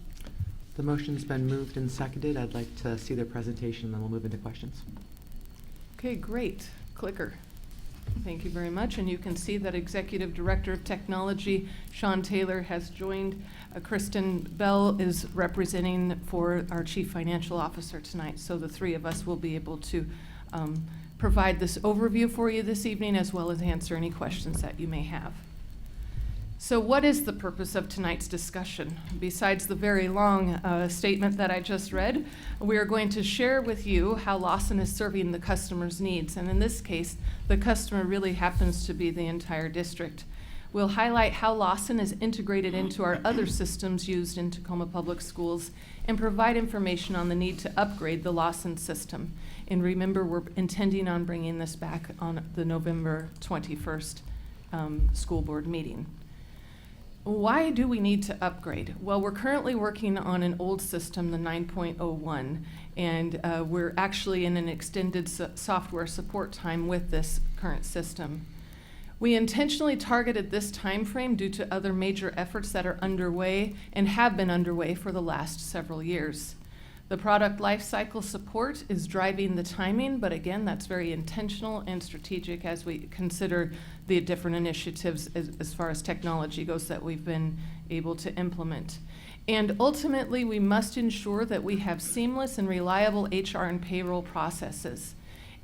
The motion's been moved and seconded. I'd like to see their presentation, and then we'll move into questions. Okay, great. Clicker. Thank you very much. And you can see that Executive Director of Technology, Sean Taylor, has joined. Kristen Bell is representing for our Chief Financial Officer tonight. So the three of us will be able to provide this overview for you this evening, as well as answer any questions that you may have. So what is the purpose of tonight's discussion? Besides the very long statement that I just read, we are going to share with you how Lawson is serving the customer's needs. And in this case, the customer really happens to be the entire district. We'll highlight how Lawson is integrated into our other systems used in Tacoma Public Schools and provide information on the need to upgrade the Lawson system. And remember, we're intending on bringing this back on the November 21st school board meeting. Why do we need to upgrade? Well, we're currently working on an old system, the 9.01, and we're actually in an extended software support time with this current system. We intentionally targeted this time frame due to other major efforts that are underway and have been underway for the last several years. The product lifecycle support is driving the timing, but again, that's very intentional and strategic as we consider the different initiatives as far as technology goes that we've been able to implement. And ultimately, we must ensure that we have seamless and reliable HR and payroll processes.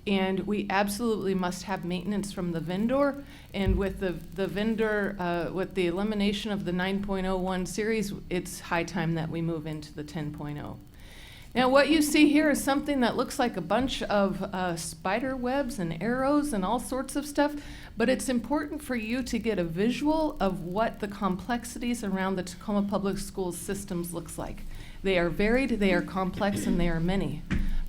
And we absolutely must have maintenance from the vendor. And with the vendor, with the elimination of the 9.01 series, it's high time that we move into the 10.0. Now, what you see here is something that looks like a bunch of spider webs and arrows and all sorts of stuff, but it's important for you to get a visual of what the complexities around the Tacoma Public Schools systems looks like. They are varied, they are complex, and they are many.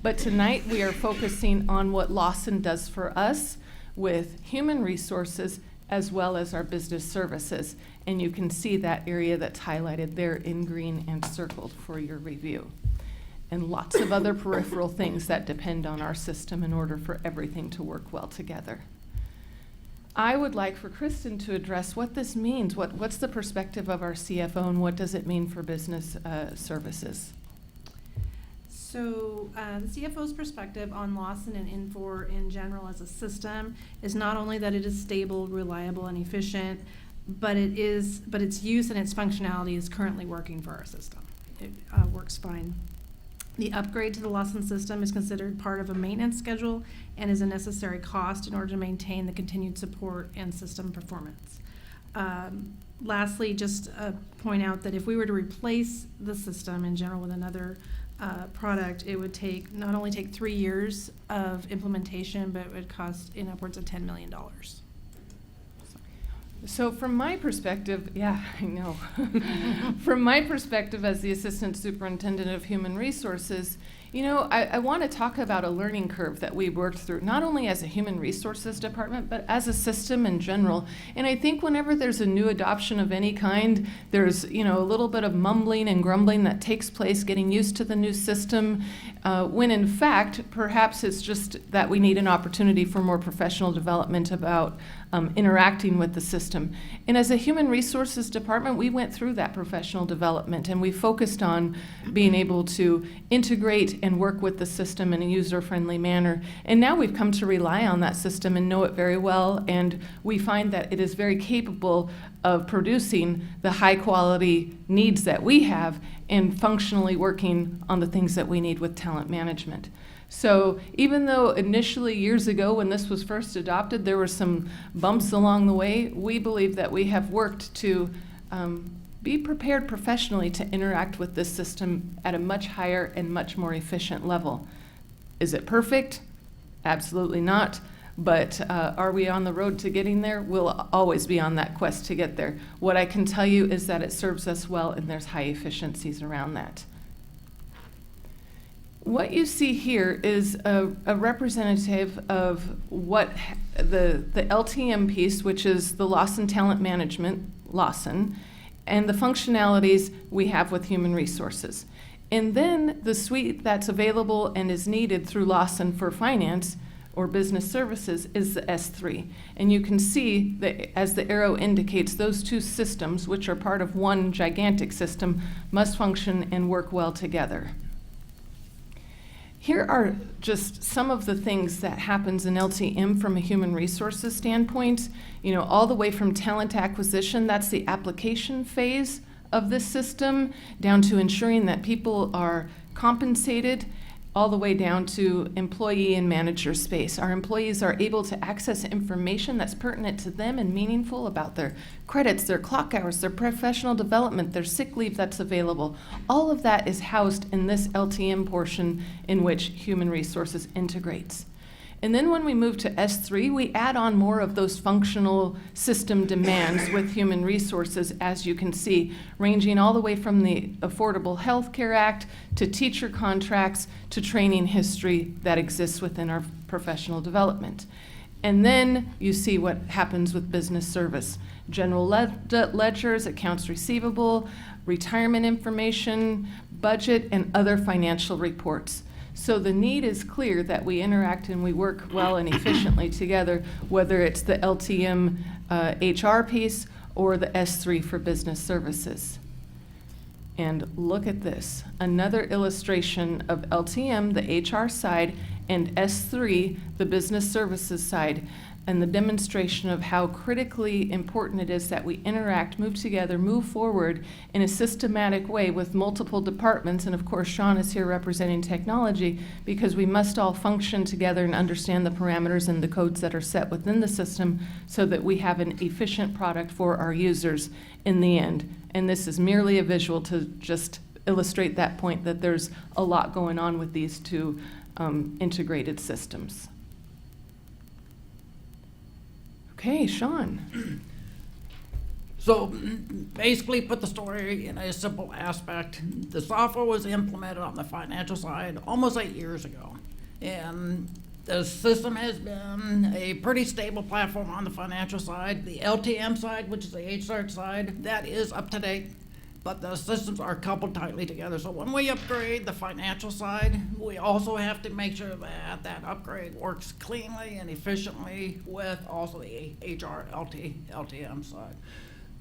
But tonight we are focusing on what Lawson does for us with human resources as well as our business services. And you can see that area that's highlighted there in green and circled for your review. And lots of other peripheral things that depend on our system in order for everything to work well together. I would like for Kristen to address what this means. What's the perspective of our CFO, and what does it mean for business services? So the CFO's perspective on Lawson and Infor in general as a system is not only that it is stable, reliable, and efficient, but its use and its functionality is currently working for our system. It works fine. The upgrade to the Lawson system is considered part of a maintenance schedule and is a necessary cost in order to maintain the continued support and system performance. Lastly, just point out that if we were to replace the system in general with another product, it would not only take 3 years of implementation, but it would cost in upwards of $10 million. So from my perspective, yeah, I know. From my perspective as the Assistant Superintendent of Human Resources, you know, I want to talk about a learning curve that we worked through, not only as a Human Resources Department, but as a system in general. And I think whenever there's a new adoption of any kind, there's, you know, a little bit of mumbling and grumbling that takes place, getting used to the new system, when in fact, perhaps it's just that we need an opportunity for more professional development about interacting with the system. And as a Human Resources Department, we went through that professional development and we focused on being able to integrate and work with the system in a user-friendly manner. And now we've come to rely on that system and know it very well, and we find that it is very capable of producing the high-quality needs that we have and functionally working on the things that we need with talent management. So even though initially years ago when this was first adopted, there were some bumps along the way, we believe that we have worked to be prepared professionally to interact with this system at a much higher and much more efficient level. Is it perfect? Absolutely not. But are we on the road to getting there? We'll always be on that quest to get there. What I can tell you is that it serves us well and there's high efficiencies around that. What you see here is a representative of what the LTM piece, which is the Lawson Talent Management, Lawson, and the functionalities we have with Human Resources. And then the suite that's available and is needed through Lawson for finance or business services is the S3. And you can see that as the arrow indicates, those two systems, which are part of one gigantic system, must function and work well together. Here are just some of the things that happens in LTM from a human resources standpoint, you know, all the way from talent acquisition, that's the application phase of this system, down to ensuring that people are compensated, all the way down to employee and manager space. Our employees are able to access information that's pertinent to them and meaningful about their credits, their clock hours, their professional development, their sick leave that's available. All of that is housed in this LTM portion in which human resources integrates. And then when we move to S3, we add on more of those functional system demands with human resources, as you can see, ranging all the way from the Affordable Health Care Act to teacher contracts to training history that exists within our professional development. And then you see what happens with business service. General ledgers, accounts receivable, retirement information, budget, and other financial reports. So the need is clear that we interact and we work well and efficiently together, whether it's the LTM HR piece or the S3 for business services. And look at this, another illustration of LTM, the HR side, and S3, the business services side, and the demonstration of how critically important it is that we interact, move together, move forward in a systematic way with multiple departments. And of course, Sean is here representing technology, because we must all function together and understand the parameters and the codes that are set within the system so that we have an efficient product for our users in the end. And this is merely a visual to just illustrate that point, that there's a lot going on with these two integrated systems. Okay, Sean. So basically, put the story in a simple aspect. The software was implemented on the financial side almost 8 years ago. And the system has been a pretty stable platform on the financial side. The LTM side, which is the HR side, that is up to date. But the systems are coupled tightly together. So when we upgrade the financial side, we also have to make sure that that upgrade works cleanly and efficiently with also the HR LTM side.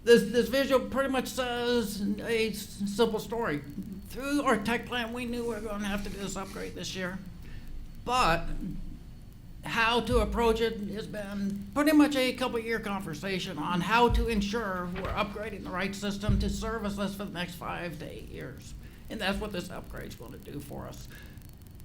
This visual pretty much says a simple story. Through our tech plan, we knew we were going to have to do this upgrade this year. But how to approach it has been pretty much a couple-year conversation on how to ensure we're upgrading the right system to service us for the next 5 to 8 years. And that's what this upgrade's going to do for us.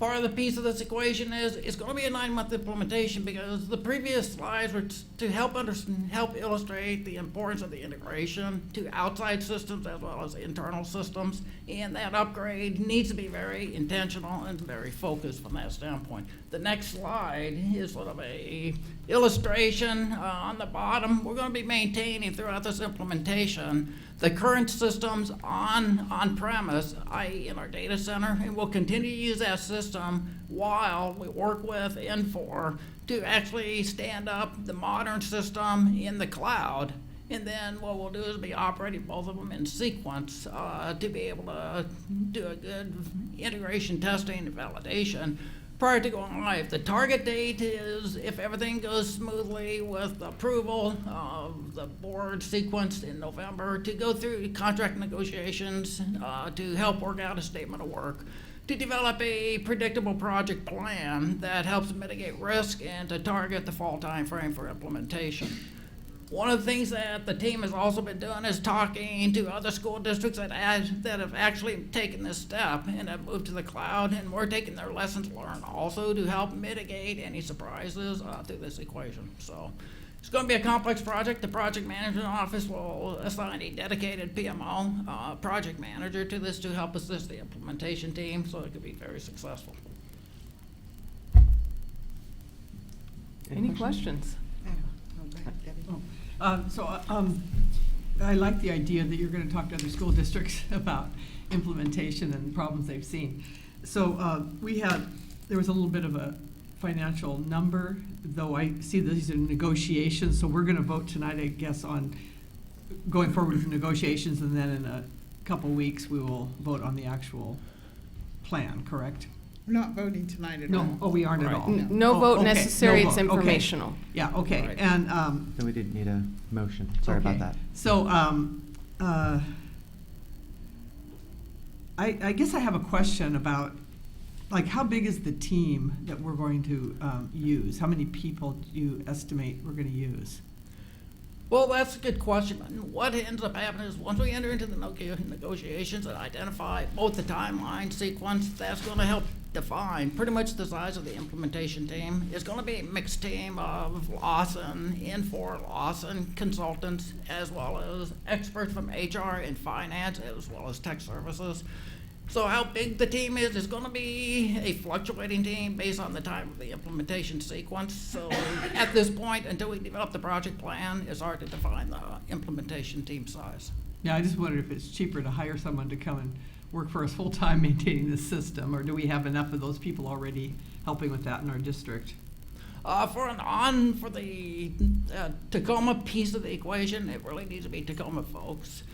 Part of the piece of this equation is it's going to be a 9-month implementation, because the previous slides were to help illustrate the importance of the integration to outside systems as well as internal systems. And that upgrade needs to be very intentional and very focused from that standpoint. The next slide is sort of a illustration on the bottom. We're going to be maintaining throughout this implementation the current systems on premise, i.e. in our data center, and we'll continue to use that system while we work with N4 to actually stand up the modern system in the cloud. And then what we'll do is be operating both of them in sequence to be able to do a good integration testing and validation prior to going live. The target date is, if everything goes smoothly with approval of the board sequenced in November, to go through contract negotiations to help work out a statement of work, to develop a predictable project plan that helps mitigate risk, and to target the fall time frame for implementation. One of the things that the team has also been doing is talking to other school districts that have actually taken this step and have moved to the cloud, and we're taking their lessons learned also to help mitigate any surprises through this equation. So it's going to be a complex project. The project management office will assign a dedicated PMO project manager to this to help assist the implementation team so it could be very successful. Any questions? I like the idea that you're going to talk to other school districts about implementation and problems they've seen. So there was a little bit of a financial number, though I see these are negotiations, so we're going to vote tonight, I guess, on going forward with negotiations, and then in a couple weeks we will vote on the actual plan, correct? We're not voting tonight at all. No, oh, we aren't at all. No Oh, vote okay, necessary, no it's vote, okay. informational. Yeah, okay, Right. and, Then we didn't need a motion. Sorry about okay. that. So, I guess I have a question about, like, how big is the team that we're going to use? How many people do you estimate we're going to use? Well, that's a good question. What ends up happening is once we enter into the negotiations and identify both the timeline sequence, that's going to help define pretty much the size of the implementation team. It's going to be a mixed team of N4 Lawson consultants, as well as experts from HR and finance, as well as tech services. So how big the team is going to be a fluctuating team based on the time of the implementation sequence. So at this point, until we develop the project plan, it's hard to define the implementation team size. Yeah, I just wondered if it's cheaper to hire someone to come and work for us full-time maintaining the system, or do we have enough of those people already helping with that in our district? For the Tacoma piece of the equation, it really needs to be Tacoma folks,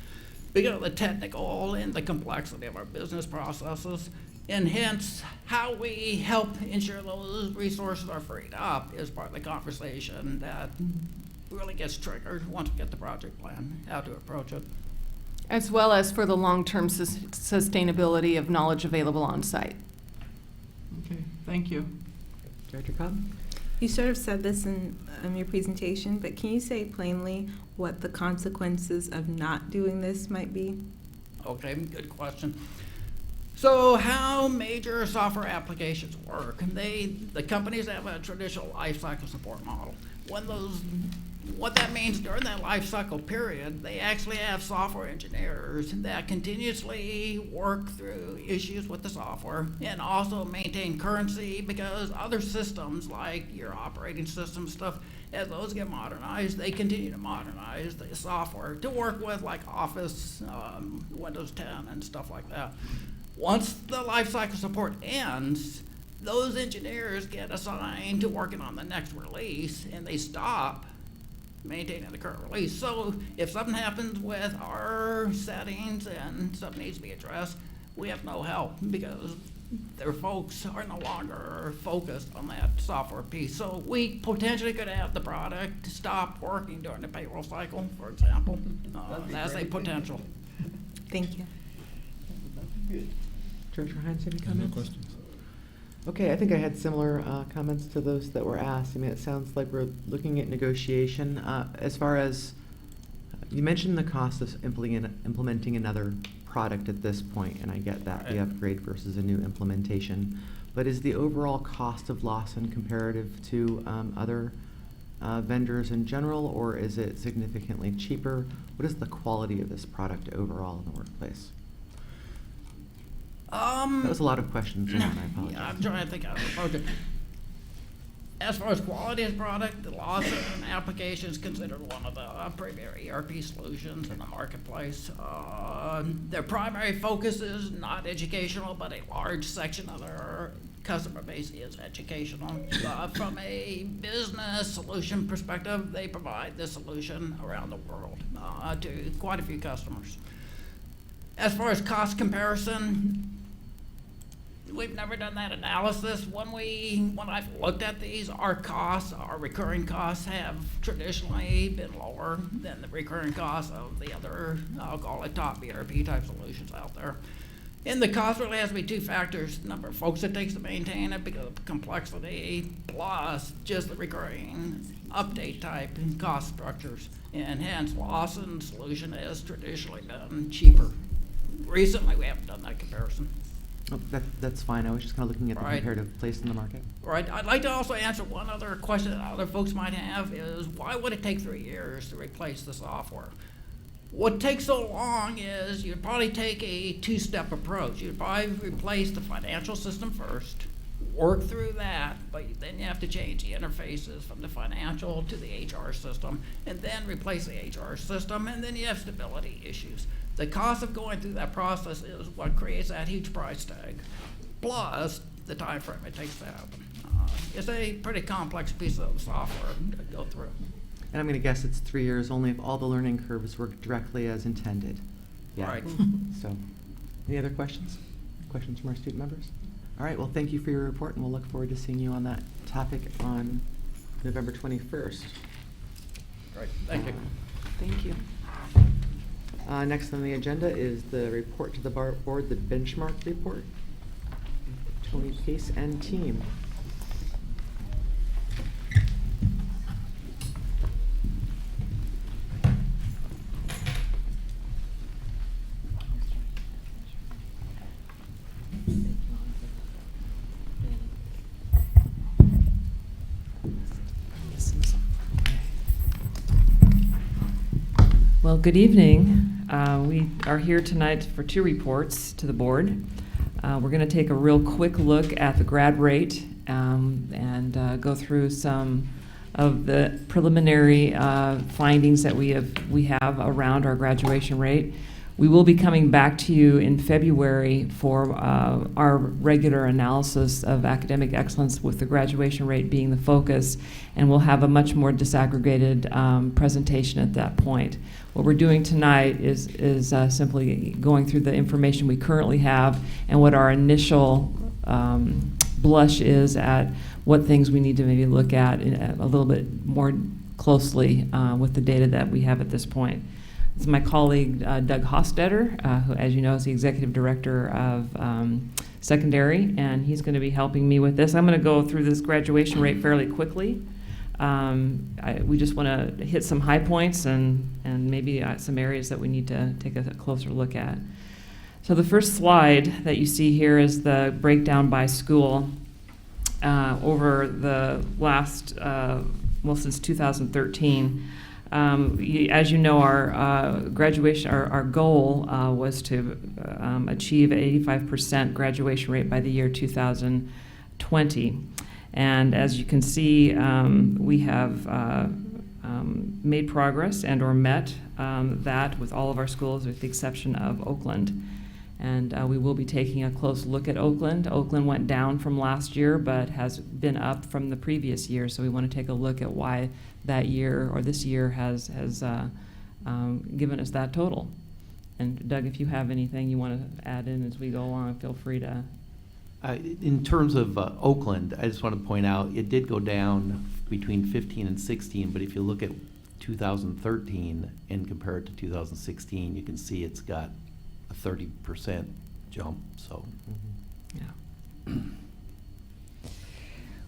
because of the technical and the complexity of our business processes, and hence how we help ensure those resources are freed up is part of the conversation that really gets triggered once we get the project plan, how to approach it. As well as for the long-term sustainability of knowledge available on site. Okay, thank you. Director Cobb? You sort of said this in your presentation, but can you say plainly what the consequences of not doing this might be? Okay, good question. So how major software applications work? The companies have a traditional lifecycle support model. What that means during that lifecycle period, they actually have software engineers that continuously work through issues with the software and also maintain currency, because other systems like your operating system stuff, as those get modernized, they continue to modernize the software to work with, like Office, Windows 10 and stuff like that. Once the lifecycle support ends, those engineers get assigned to working on the next release, and they stop maintaining the current release. So if something happens with our settings and something needs to be addressed, we have no help, because their folks are no longer focused on that software piece. So we potentially could have the product stop working during the payroll cycle, for example. That's a potential. Thank you. Director Hines, any comments? No questions. Okay, I think I had similar comments to those that were asked. I mean, it sounds like we're looking at negotiation. As far as, you mentioned the cost of implementing another product at this point, and I get that, the upgrade versus a new implementation. But is the overall cost of Lawson comparative to other vendors in general, or is it significantly cheaper? What is the quality of this product overall in the workplace? That was a lot of questions, and I apologize. Yeah, I'm trying to think how to approach it. As far as quality of product, the Lawson application is considered one of the premier ERP solutions in the marketplace. Their primary focus is not educational, but a large section of their customer base is educational. From a business solution perspective, they provide this solution around the world to quite a few customers. As far as cost comparison, we've never done that analysis. When I've looked at these, our recurring costs have traditionally been lower than the recurring costs of the other, I'll call it top ERP type solutions out there. And the cost really has to be two factors: the number of folks it takes to maintain it because of complexity, plus just the recurring update type and cost structures. And hence, Lawson's solution has traditionally been cheaper. Recently, we haven't done that comparison. Oh, that's fine. I was just kind of looking at the comparative place in the market. Right. I'd like to also answer one other question that other folks might have is, why would it take 3 years to replace the software? What takes so long is you'd probably take a two-step approach. You'd probably replace the financial system first, work through that, but then you have to change the interfaces from the financial to the HR system, and then replace the HR system, and then you have stability issues. The cost of going through that process is what creates that huge price tag, plus the time frame it takes to happen. It's a pretty complex piece of software to go through. And I'm going to guess it's 3 years only if all the learning curves work directly as intended. Yeah. Right. So, any other questions? Questions from our student members? All right, well, thank you for your report, and we'll look forward to seeing you on that topic on November 21st. Great, thank you. Thank you. Next on the agenda is the report to the board, the benchmark report. Tony Pace and team. Well, good evening. We are here tonight for 2 reports to the board. We're going to take a real quick look at the grad rate and go through some of the preliminary findings that we have around our graduation rate. We will be coming back to you in February for our regular analysis of academic excellence, with the graduation rate being the focus, and we'll have a much more disaggregated presentation at that point. What we're doing tonight is simply going through the information we currently have and what our initial blush is at what things we need to maybe look at a little bit more closely with the data that we have at this point. It's my colleague, Doug Hostetter, who, as you know, is the Executive Director of Secondary, and he's going to be helping me with this. I'm going to go through this graduation rate fairly quickly. We just want to hit some high points and maybe some areas that we need to take a closer look at. So the first slide that you see here is the breakdown by school over the last, since 2013. As you know, our graduation, our goal was to achieve an 85% graduation rate by the year 2020. And as you can see, we have made progress and or met that with all of our schools, with the exception of Oakland. And we will be taking a close look at Oakland. Oakland went down from last year, but has been up from the previous year. So we want to take a look at why that year or this year has given us that total. And Doug, if you have anything you want to add in as we go along, feel free to. In terms of Oakland, I just want to point out it did go down between 15 and 16, but if you look at 2013 and compare it to 2016, you can see it's got a 30% jump. So, yeah.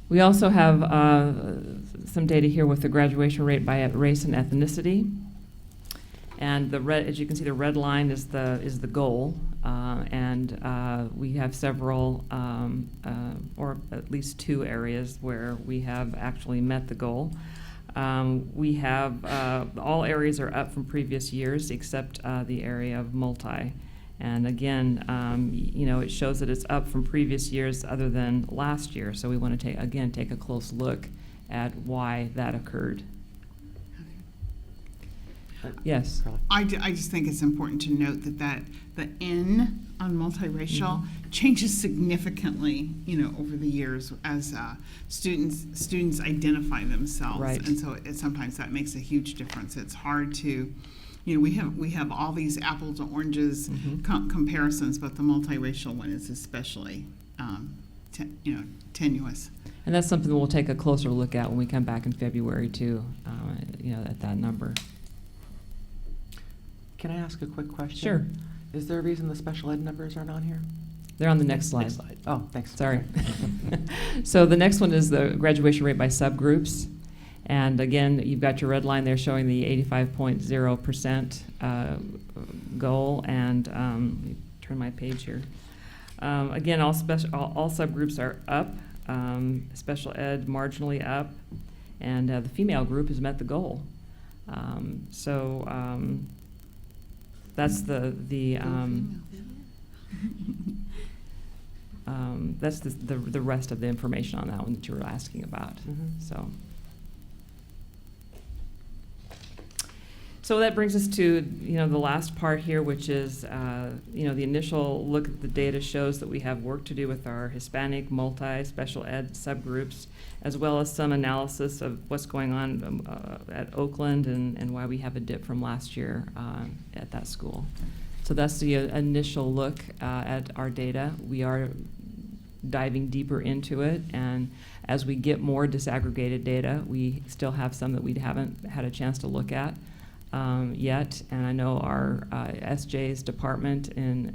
We also have some data here with the graduation rate by race and ethnicity. And the red, as you can see, the red line is the goal, and we have several, or at least 2 areas where we have actually met the goal. We have all areas are up from previous years except the area of multi. And again, you know, it shows that it's up from previous years other than last year. So we want to take a close look at why that occurred. Yes. I just think it's important to note that the N on multiracial changes significantly, you know, over the years as students identify themselves, Right. and so sometimes that makes a huge difference. It's hard to, you know, we have all these apples to oranges comparisons, but the multiracial one is especially, tenuous. And that's something we'll take a closer look at when we come back in February too, you know, at that number. Can I ask a quick question? Sure. Is there a reason the special ed numbers aren't on here? They're on the next slide. Oh, thanks. Sorry. So the next one is the graduation rate by subgroups. And again, you've got your red line there showing the 85.0% goal. And let me turn my page here. Again, all subgroups are up. Special ed marginally up. And the female group has met the goal. That's that's the rest of the information on that one that you were asking about. So that brings us to, you know, the last part here, which is, you know, the initial look at the data shows that we have work to do with our Hispanic, multi, special ed subgroups, as well as some analysis of what's going on at Oakland and why we have a dip from last year at that school. So that's the initial look at our data. We are diving deeper into it, and as we get more disaggregated data, we still have some that we haven't had a chance to look at yet, and I know our SJ's department in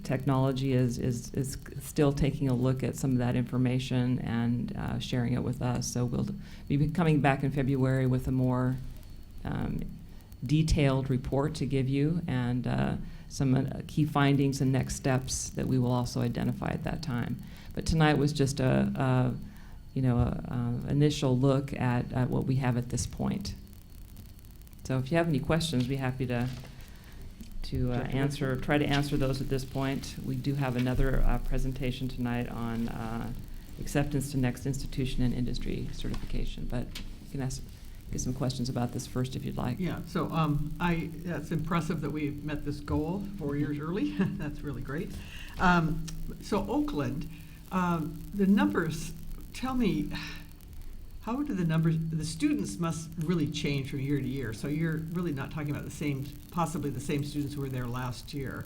technology is still taking a look at some of that information and sharing it with us. So we'll be coming back in February with a more detailed report to give you, and some key findings and next steps that we will also identify at that time. But tonight was just a initial look at what we have at this point. So if you have any questions, be happy to try to answer those at this point. We do have another presentation tonight on acceptance to next institution and industry certification, but you can get some questions about this first if you'd like. Yeah, so that's impressive that we met this goal 4 years early. That's really great. So Oakland, the numbers, tell me, how do the students must really change from year to year. So you're really not talking about possibly the same students who were there last year.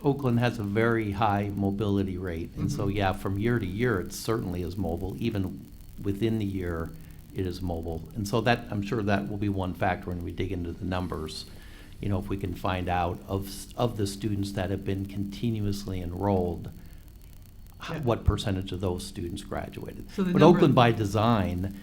Oakland has a very high mobility rate, and so yeah, from year to year, it certainly is mobile. Even within the year, it is mobile. And so that, I'm sure that will be one factor when we dig into the numbers. You know, if we can find out of the students that have been continuously enrolled, what percentage of those students graduated. So but Oakland by design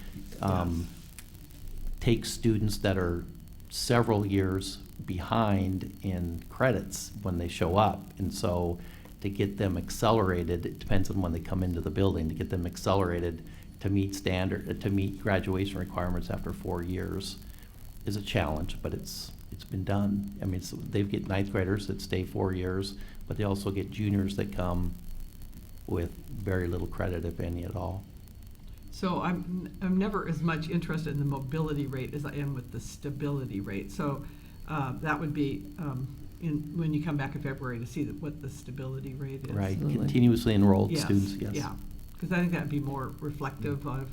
takes students that are several years behind in credits when they show up. And so to get them accelerated, it depends on when they come into the building, to get them accelerated to meet graduation requirements after 4 years is a challenge, but it's been done. I mean, they get ninth graders that stay 4 years, but they also get juniors that come with very little credit, if any at all. So I'm never as much interested in the mobility rate as I am with the stability rate. So that would be when you come back in February to see what the stability rate is. Right, continuously enrolled students, yes. Yeah, because I think that'd be more reflective of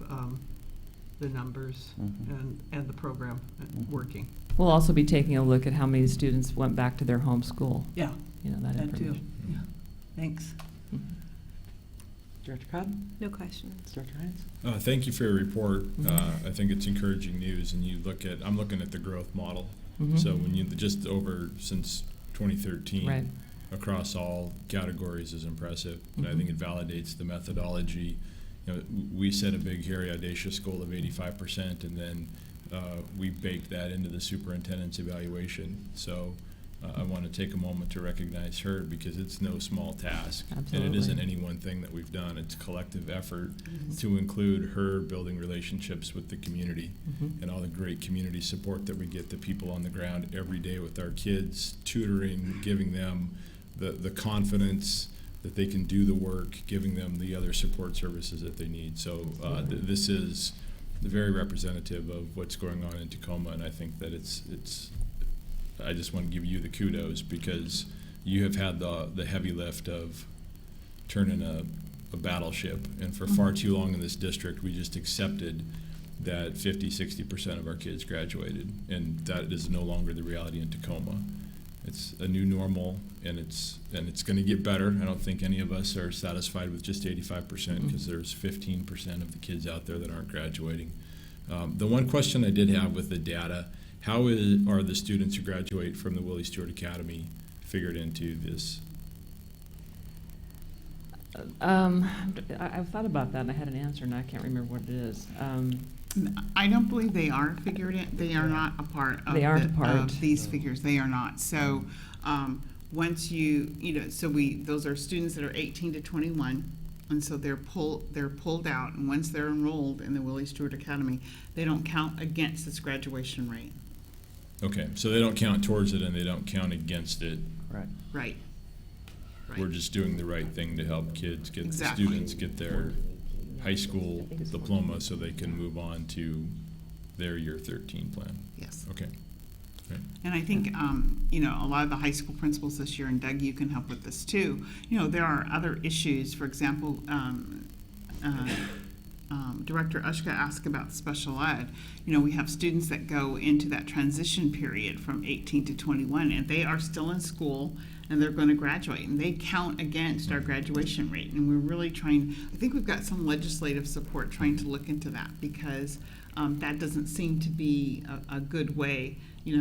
the numbers and the program working. We'll also be taking a look at how many students went back to their home school. Yeah, you know, that too. information. Yeah. Thanks. Director Cobb? No questions. Director Hines? Thank you for your report. I think it's encouraging news, and I'm looking at the growth model. So when you just over since 2013, across all categories is impressive, and I think it validates the methodology. You know, we set a big, hairy, audacious goal of 85%, and then we baked that into the superintendent's evaluation. So I want to take a moment to recognize her because it's no small task. Absolutely. And it isn't any one thing that we've done. It's collective effort to include her building relationships with the community and all the great community support that we get, the people on the ground every day with our kids, tutoring, giving them the confidence that they can do the work, giving them the other support services that they need. So this is very representative of what's going on in Tacoma, and I think that it's I just want to give you the kudos because you have had the heavy lift of turning a battleship, and for far too long in this district we just accepted that 50-60% of our kids graduated, and that is no longer the reality in Tacoma. It's a new normal, and it's going to get better. I don't think any of us are satisfied with just 85% because there's 15% of the kids out there that aren't graduating. The one question I did have with the data, how are the students who graduate from the Willie Stewart Academy figured into this? I've thought about that and I had an answer and I can't remember what it is. I don't believe they are figured in. They are not a part of, of these figures. They are not. So once those are students that are 18 to 21, and so they're pulled out. And once they're enrolled in the Willie Stewart Academy, they don't count against this graduation rate. Okay, so they don't count towards it and they don't count against it. Right. Right. We're just doing the right thing to help kids students get their high school diploma so they can move on to their year 13 plan. Yes. Okay. Right. And I think, a lot of the high school principals this year, and Doug, you can help with this too, there are other issues. For example, Director Ushka asked about special ed. We have students that go into that transition period from 18 to 21, and they are still in school, and they're going to graduate, and they count against our graduation rate. And we're really I think we've got some legislative support trying to look into that because that doesn't seem to be a good way,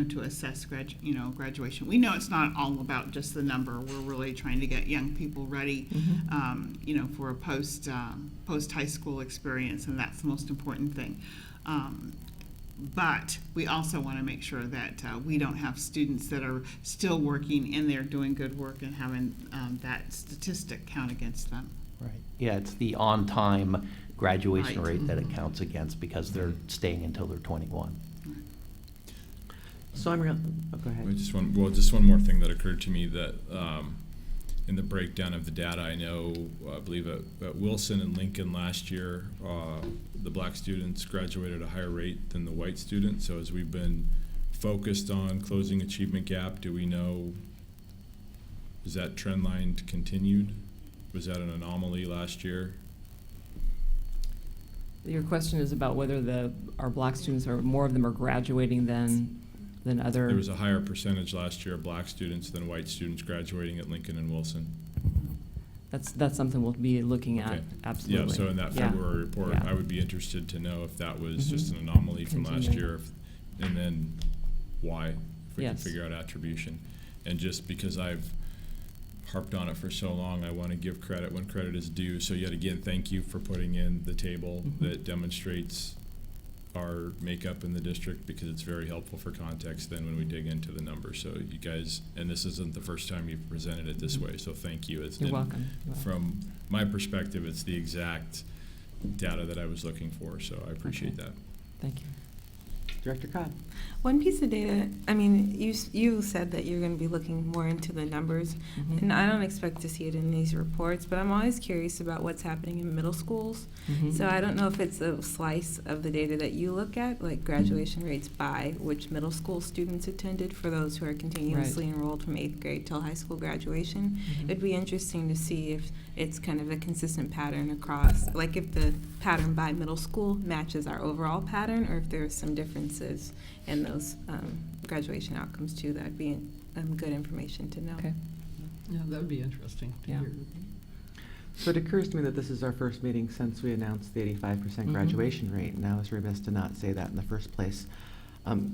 to assess graduation. We know it's not all about just the number. We're really trying to get young people ready, for a post high school experience, and that's the most important thing. But we also want to make sure that we don't have students that are still working in there doing good work and having that statistic count against them. Right. Yeah, it's the on-time graduation rate that it counts against because they're staying until they're 21. So go ahead. Just one more thing that occurred to me that in the breakdown of the data, I believe at Wilson and Lincoln last year, the black students graduated at a higher rate than the white students. So as we've been focused on closing achievement gap, do we know, is that trend line continued? Was that an anomaly last year? Your question is about whether our black students more of them are graduating than other. There was a higher percentage last year of black students than white students graduating at Lincoln and Wilson. That's something we'll be looking at. Okay. Absolutely. Yeah, so in that February report, I would be interested to know if that was just an anomaly from last year, and then why, if we can figure out attribution. And just because I've harped on it for so long, I want to give credit when credit is due. So yet again, thank you for putting in the table that demonstrates our makeup in the district, because it's very helpful for context then when we dig into the numbers. So you guys, and this isn't the first time you've presented it this way, so thank you. You're welcome. From my perspective, it's the exact data that I was looking for, so I appreciate that. Thank you. Director Cobb. One piece of data, you said that you're going to be looking more into the numbers, and I don't expect to see it in these reports, but I'm always curious about what's happening in middle schools. So I don't know if it's a slice of the data that you look at, like graduation rates by which middle school students attended for those who are continuously enrolled from 8th grade till high school graduation. It'd be interesting to see if it's kind of a consistent pattern across, like if the pattern by middle school matches our overall pattern, or if there are some differences in those graduation outcomes too. That'd be good information to know. Okay. Yeah, that would be interesting to hear. So it occurs to me that this is our first meeting since we announced the 85% graduation rate, and I was remiss to not say that in the first place.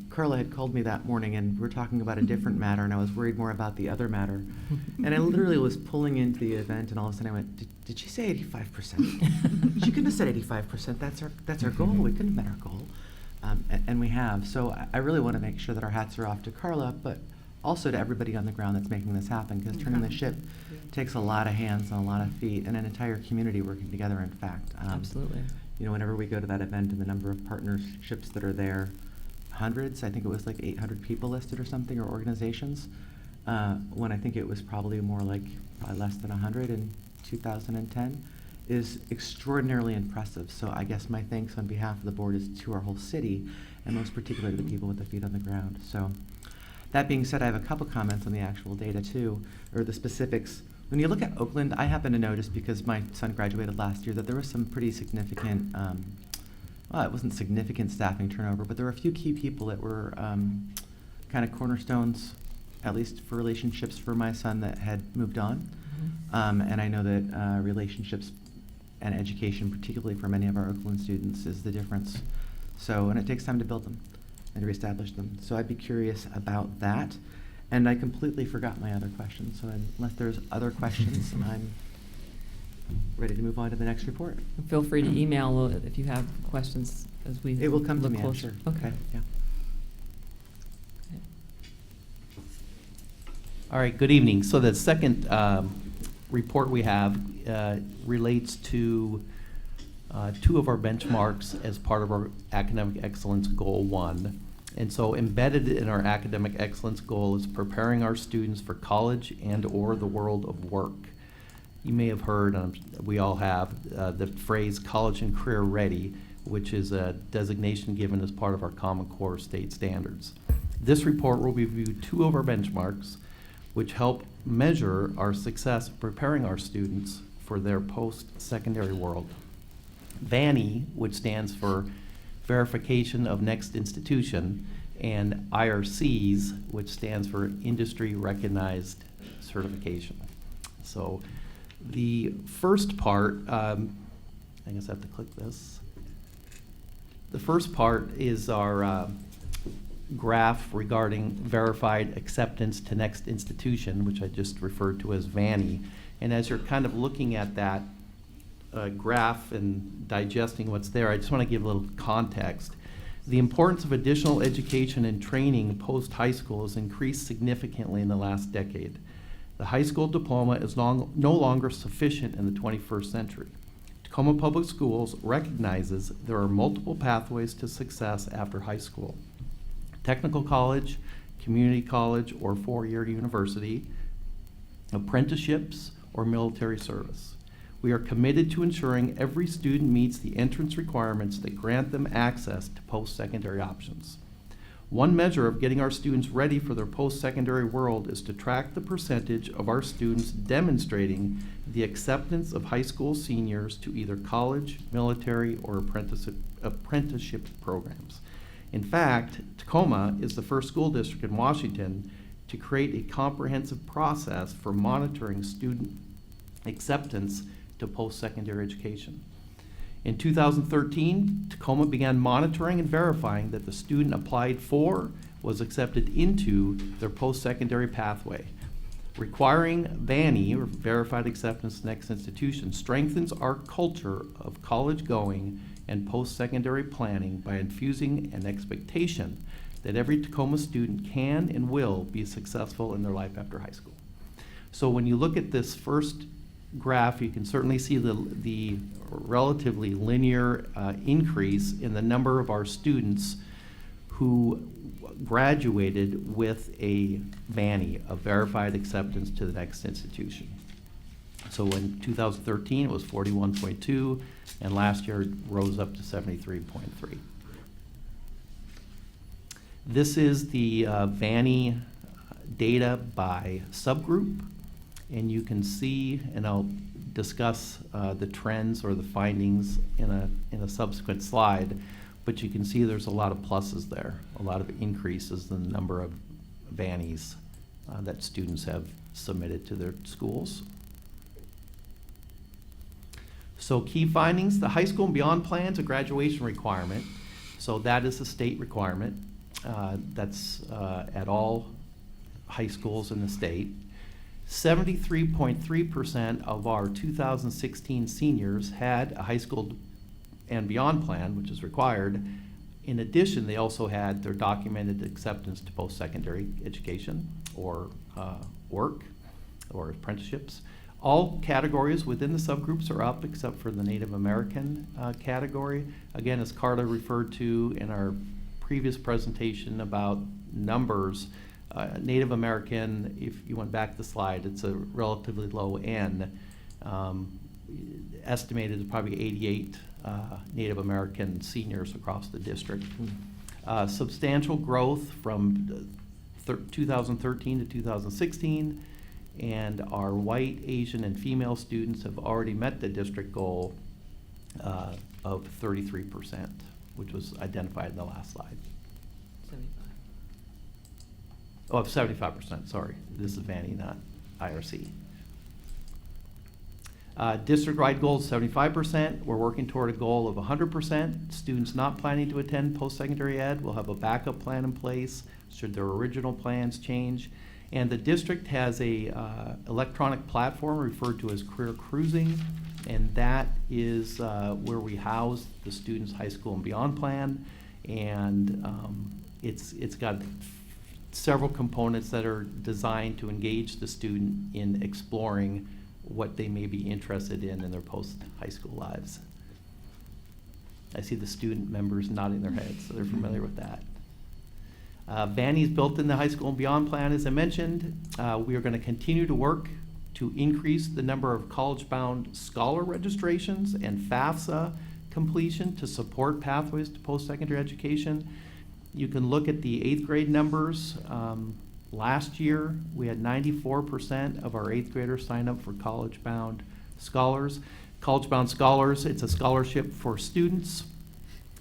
Carla had called me that morning, and we were talking about a different matter, and I was worried more about the other matter. And I literally was pulling into the event, and all of a sudden I went, did she say 85%? She couldn't have said 85%. That's our goal. We couldn't have met our goal. And we have. So I really want to make sure that our hats are off to Carla, but also to everybody on the ground that's making this happen, because turning the ship takes a lot of hands and a lot of feet and an entire community working together, in fact. Absolutely. You know, whenever we go to that event and the number of partnerships that are there, hundreds, I think it was like 800 people listed or something, or organizations, when I think it was probably more like less than 100 in 2010, is extraordinarily impressive. So I guess my thanks on behalf of the board is to our whole city, and most particularly to the people with the feet on the ground. So that being said, I have a couple comments on the actual data too, or the specifics. When you look at Oakland, I happen to notice, because my son graduated last year, that there was some pretty significant, well, it wasn't significant staffing turnover, but there were a few key people that were kind of cornerstones, at least for relationships for my son, that had moved on. And I know that relationships and education, particularly for many of our Oakland students, is the difference. So, and it takes time to build them and to reestablish them. So I'd be curious about that. And I completely forgot my other question. So unless there's other questions, I'm ready to move on to the next report. Feel free to email if you have questions as we It will come to look me, I'm closer. sure. Okay. Yeah. All right, good evening. So the second report we have relates to two of our benchmarks as part of our Academic Excellence Goal 1. And so embedded in our Academic Excellence Goal is preparing our students for college and or the world of work. You may have heard, we all have, the phrase college and career ready, which is a designation given as part of our Common Core state standards. This report will review two of our benchmarks, which help measure our success preparing our students for their post-secondary world. VANI, which stands for Verification of Next Institution, and IRCs, which stands for Industry Recognized Certification. So the first part, I guess I have to click this. The first part is our graph regarding verified acceptance to next institution, which I just referred to as VANI. And as you're kind of looking at that graph and digesting what's there, I just want to give a little context. The importance of additional education and training post-high school has increased significantly in the last decade. The high school diploma is no longer sufficient in the 21st century. Tacoma Public Schools recognizes there are multiple pathways to success after high school: technical college, community college, or four-year university, apprenticeships, or military service. We are committed to ensuring every student meets the entrance requirements that grant them access to post-secondary options. One measure of getting our students ready for their post-secondary world is to track the percentage of our students demonstrating the acceptance of high school seniors to either college, military, or apprenticeship programs. In fact, Tacoma is the first school district in Washington to create a comprehensive process for monitoring student acceptance to post-secondary education. In 2013, Tacoma began monitoring and verifying that the student applied for was accepted into their post-secondary pathway. Requiring VANI, or Verified Acceptance Next Institution, strengthens our culture of college going and post-secondary planning by infusing an expectation that every Tacoma student can and will be successful in their life after high school. So when you look at this first graph, you can certainly see the relatively linear increase in the number of our students who graduated with a VANI, a Verified Acceptance to the Next Institution. So in 2013, it was 41.2, and last year it rose up to 73.3. This is the VANI data by subgroup. And you can see, and I'll discuss the trends or the findings in a subsequent slide, but you can see there's a lot of pluses there, a lot of increases in the number of VANIs that students have submitted to their schools. So key findings: the high school and beyond plan's a graduation requirement. So that is a state requirement. That's at all high schools in the state. 73.3% of our 2016 seniors had a high school and beyond plan, which is required, In addition, they also had their documented acceptance to post-secondary education or work or apprenticeships. All categories within the subgroups are up except for the Native American category. Again, as Carla referred to in our previous presentation about numbers, Native American, if you went back the slide, it's a relatively low N. Estimated is probably 88 Native American seniors across the district. Substantial growth from 2013 to 2016, and our white, Asian, and female students have already met the district goal of 33%, which was identified in the last slide. 75. Oh, of 75%, sorry. This is Vanny, not IRC. District-wide goal is 75%. We're working toward a goal of 100%. Students not planning to attend post-secondary ed will have a backup plan in place should their original plans change. And the district has a electronic platform referred to as Career Cruising, and that is where we house the students' high school and beyond plan. And it's got several components that are designed to engage the student in exploring what they may be interested in their post-high school lives. I see the student members nodding their heads, so they're familiar with that. Vanny's built in the high school and beyond plan, as I mentioned. We are going to continue to work to increase the number of college-bound scholar registrations and FAFSA completion to support pathways to post-secondary education. You can look at the 8th grade numbers. Last year, we had 94% of our 8th graders sign up for college-bound scholars. College-bound scholars, it's a scholarship for students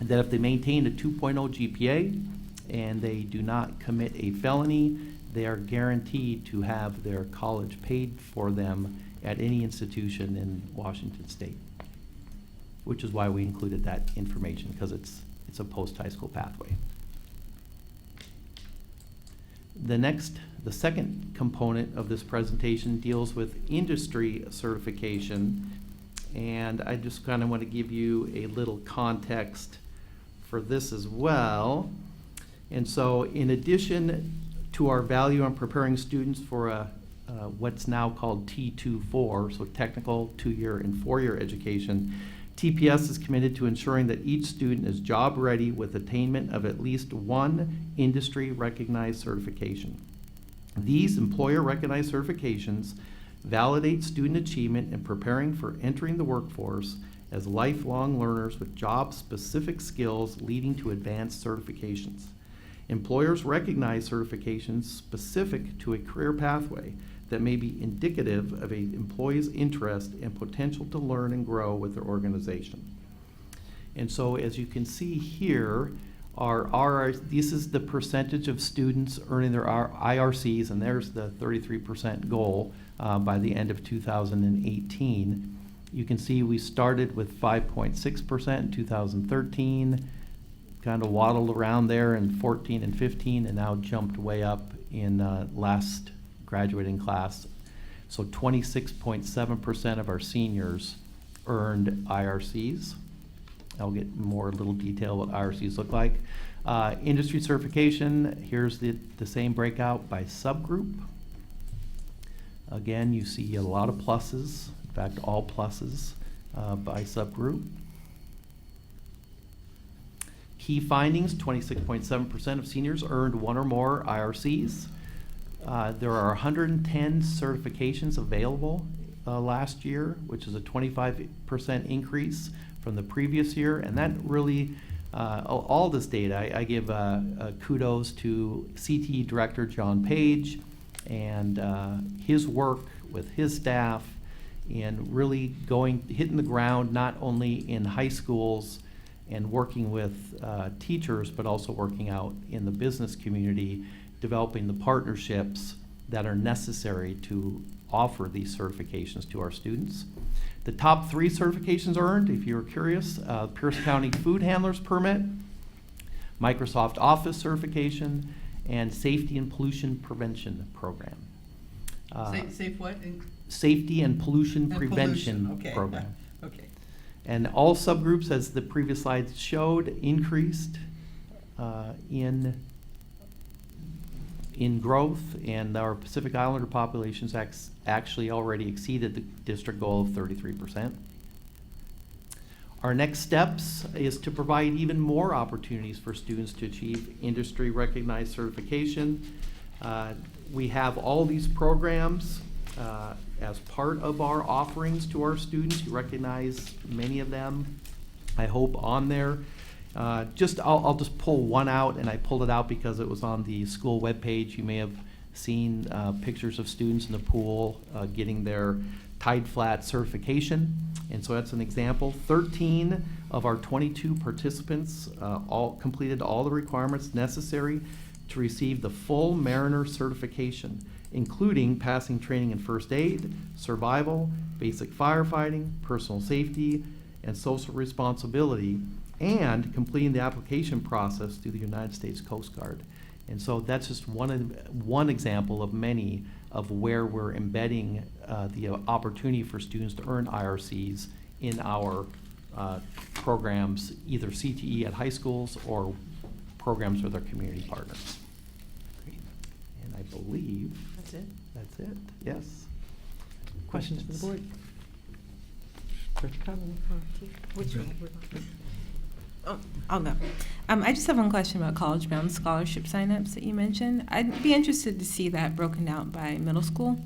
that if they maintain a 2.0 GPA and they do not commit a felony, they are guaranteed to have their college paid for them at any institution in Washington State, which is why we included that information, because it's a post-high school pathway. The second component of this presentation deals with industry certification, and I just kind of want to give you a little context for this as well. And so in addition to our value on preparing students for what's now called T2-4, so technical, 2-year, and 4-year education, TPS is committed to ensuring that each student is job ready with attainment of at least one industry recognized certification. These employer recognized certifications validate student achievement in preparing for entering the workforce as lifelong learners with job specific skills leading to advanced certifications. Employers recognize certifications specific to a career pathway that may be indicative of an employee's interest and potential to learn and grow with their organization. And so as you can see here, this is the percentage of students earning their IRCs, and there's the 33% goal by the end of 2018. You can see we started with 5.6% in 2013, kind of waddled around there in 14 and 15, and now jumped way up in last graduating class. So 26.7% of our seniors earned IRCs. I'll get more little detail what IRCs look like. Industry certification, here's the same breakout by subgroup. Again, you see a lot of pluses, in fact, all pluses by subgroup. Key findings, 26.7% of seniors earned one or more IRCs. There are 110 certifications available last year, which is a 25% increase from the previous year. And that really, all this data, I give kudos to CTE Director John Page and his work with his staff in really hitting the ground not only in high schools and working with teachers, but also working out in the business community, developing the partnerships that are necessary to offer these certifications to our students. The top 3 certifications earned, if you're curious, Pierce County Food Handlers Permit, Microsoft Office Certification, and Safety and Pollution Prevention Program. Safe what? Safety and Pollution Prevention Okay. Program. Okay. And all subgroups, as the previous slides showed, increased in growth, and our Pacific Islander populations actually already exceeded the district goal of 33%. Our next steps is to provide even more opportunities for students to achieve industry recognized certification. We have all these programs as part of our offerings to our students. You recognize many of them, I hope, on there. I'll just pull one out, and I pulled it out because it was on the school webpage. You may have seen pictures of students in the pool getting their Tide Flat certification, and so that's an example. 13 of our 22 participants all completed all the requirements necessary to receive the full Mariner certification, including passing training in first aid, survival, basic firefighting, personal safety, and social responsibility, and completing the application process through the United States Coast Guard. And so that's just one example of many of where we're embedding the opportunity for students to earn IRCs in our programs, either CTE at high schools or programs with our community partners. Great. And I believe That's it. that's it. Yes. Questions for the board? Director Cobb? Which one? I'll go. I just have one question about college-bound scholarship signups that you mentioned. I'd be interested to see that broken out by middle school,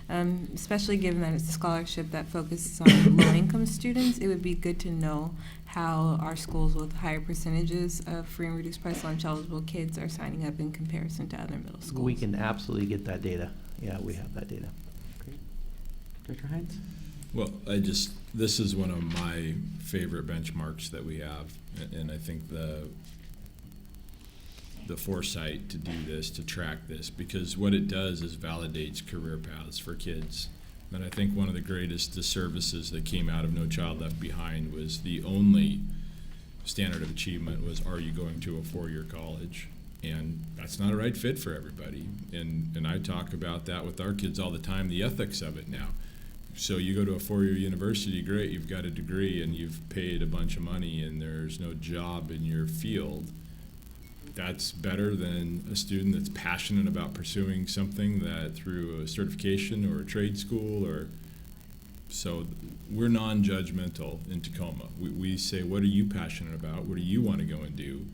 especially given that it's a scholarship that focuses on low-income students. It would be good to know how our schools with higher percentages of free and reduced price lunch eligible kids are signing up in comparison to other middle schools. We can absolutely get that data. Yeah, we have that data. Great. Director Hines? Well, this is one of my favorite benchmarks that we have, and I think the foresight to do this, to track this, because what it does is validates career paths for kids. And I think one of the greatest disservices that came out of No Child Left Behind was the only standard of achievement was, are you going to a four-year college? And that's not a right fit for everybody. And I talk about that with our kids all the time, the ethics of it now. So you go to a four-year university, great, you've got a degree and you've paid a bunch of money and there's no job in your field. That's better than a student that's passionate about pursuing something that through a certification or a trade school so we're non-judgmental in Tacoma. We say, what are you passionate about? What do you want to go and do?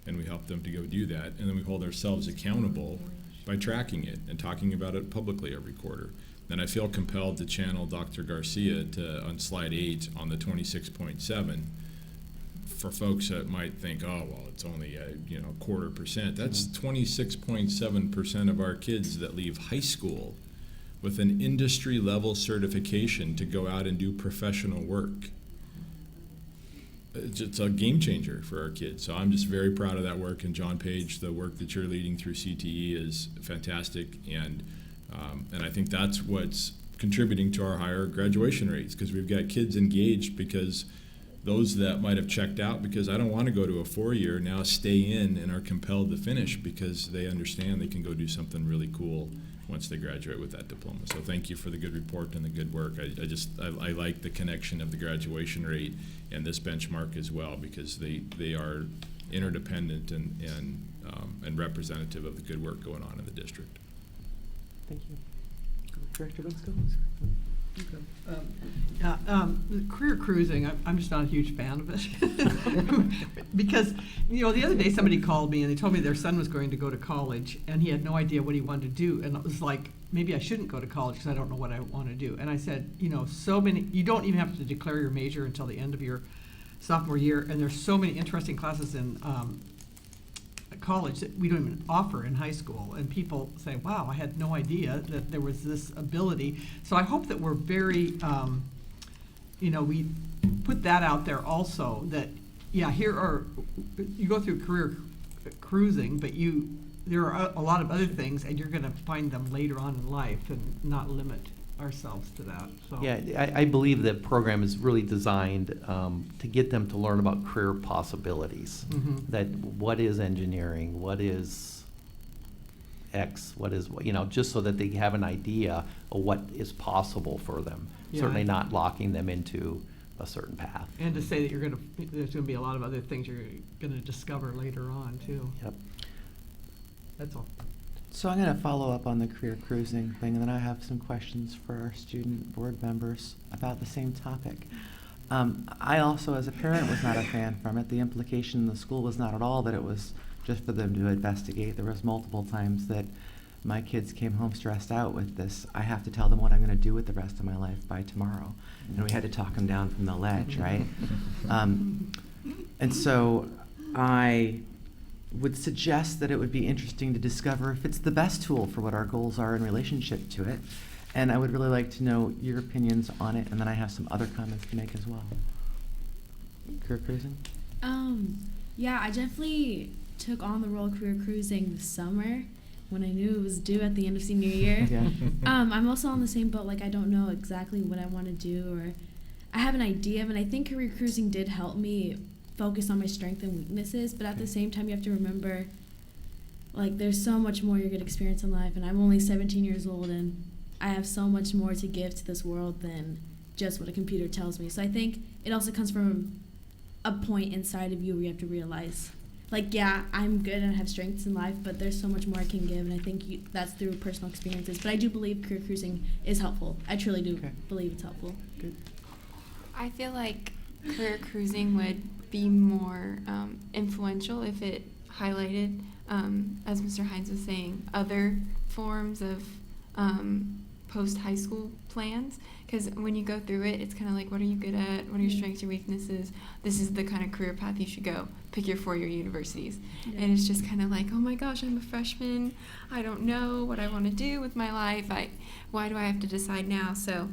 And we help them to go do that. And then we hold ourselves accountable by tracking it and talking about it publicly every quarter. And I feel compelled to channel Dr. Garcia on slide 8 on the 26.7 for folks that might think, oh, well, it's only a 0.25%. That's 26.7% of our kids that leave high school with an industry level certification to go out and do professional work. It's a game changer for our kids. So I'm just very proud of that work. And John Page, the work that you're leading through CTE is fantastic. And I think that's what's contributing to our higher graduation rates, because we've got kids engaged, because those that might have checked out because I don't want to go to a four-year now stay in and are compelled to finish because they understand they can go do something really cool once they graduate with that diploma. So thank you for the good report and the good work. I like the connection of the graduation rate and this benchmark as well, because they are interdependent and representative of the good work going on in the district. Thank you. Director Winslow? Career cruising, I'm just not a huge fan of it. Because, the other day somebody called me and they told me their son was going to go to college and he had no idea what he wanted to do. And it was like, maybe I shouldn't go to college because I don't know what I want to do. And I said, you don't even have to declare your major until the end of your sophomore year. And there's so many interesting classes in college that we don't even offer in high school, and people say, wow, I had no idea that there was this ability. So I hope that we're very we put that out there also, that here are, you go through career cruising, but there are a lot of other things and you're going to find them later on in life, and not limit ourselves to that. So. Yeah, I believe that program is really designed to get them to learn about career possibilities. Mm-hmm. That what is engineering, what is X, what is, just so that they have an idea of what is possible for them. Yeah. Certainly not locking them into a certain path. And to say that there's gonna be a lot of other things you're gonna discover later on too. Yep. That's all. So I'm going to follow up on the career cruising thing, and then I have some questions for our student board members about the same topic. I also, as a parent, was not a fan from it. The implication in the school was not at all that it was just for them to investigate. There was multiple times that my kids came home stressed out with this. I have to tell them what I'm going to do with the rest of my life by tomorrow. And we had to talk them down from the ledge, right? And so I would suggest that it would be interesting to discover if it's the best tool for what our goals are in relationship to it. And I would really like to know your opinions on it, and then I have some other comments to make as well. Career cruising? Yeah, I definitely took on the role of career cruising this summer when I knew it was due at the end of senior year. Yeah. I'm also on the same boat, like I don't know exactly what I want to do, or I have an idea, and I think career cruising did help me focus on my strengths and weaknesses, but at the same time you have to remember, like, there's so much more you're going to experience in life, and I'm only 17 years old, and I have so much more to give to this world than just what a computer tells me. So I think it also comes from a point inside of you where you have to realize, like, yeah, I'm good and I have strengths in life, but there's so much more I can give, and I think that's through personal experiences. But I do believe career cruising is helpful. I truly do believe it's helpful. Good. I feel like career cruising would be more influential if it highlighted, as Mr. Hines was saying, other forms of post-high school plans. Because when you go through it, it's kind of like, what are you good at? What are your strengths, your weaknesses? This is the kind of career path you should go. Pick your four-year universities. Yeah. And it's just kind of like, oh my gosh, I'm a freshman. I don't know what I want to do with my life. Why do I have to decide now? So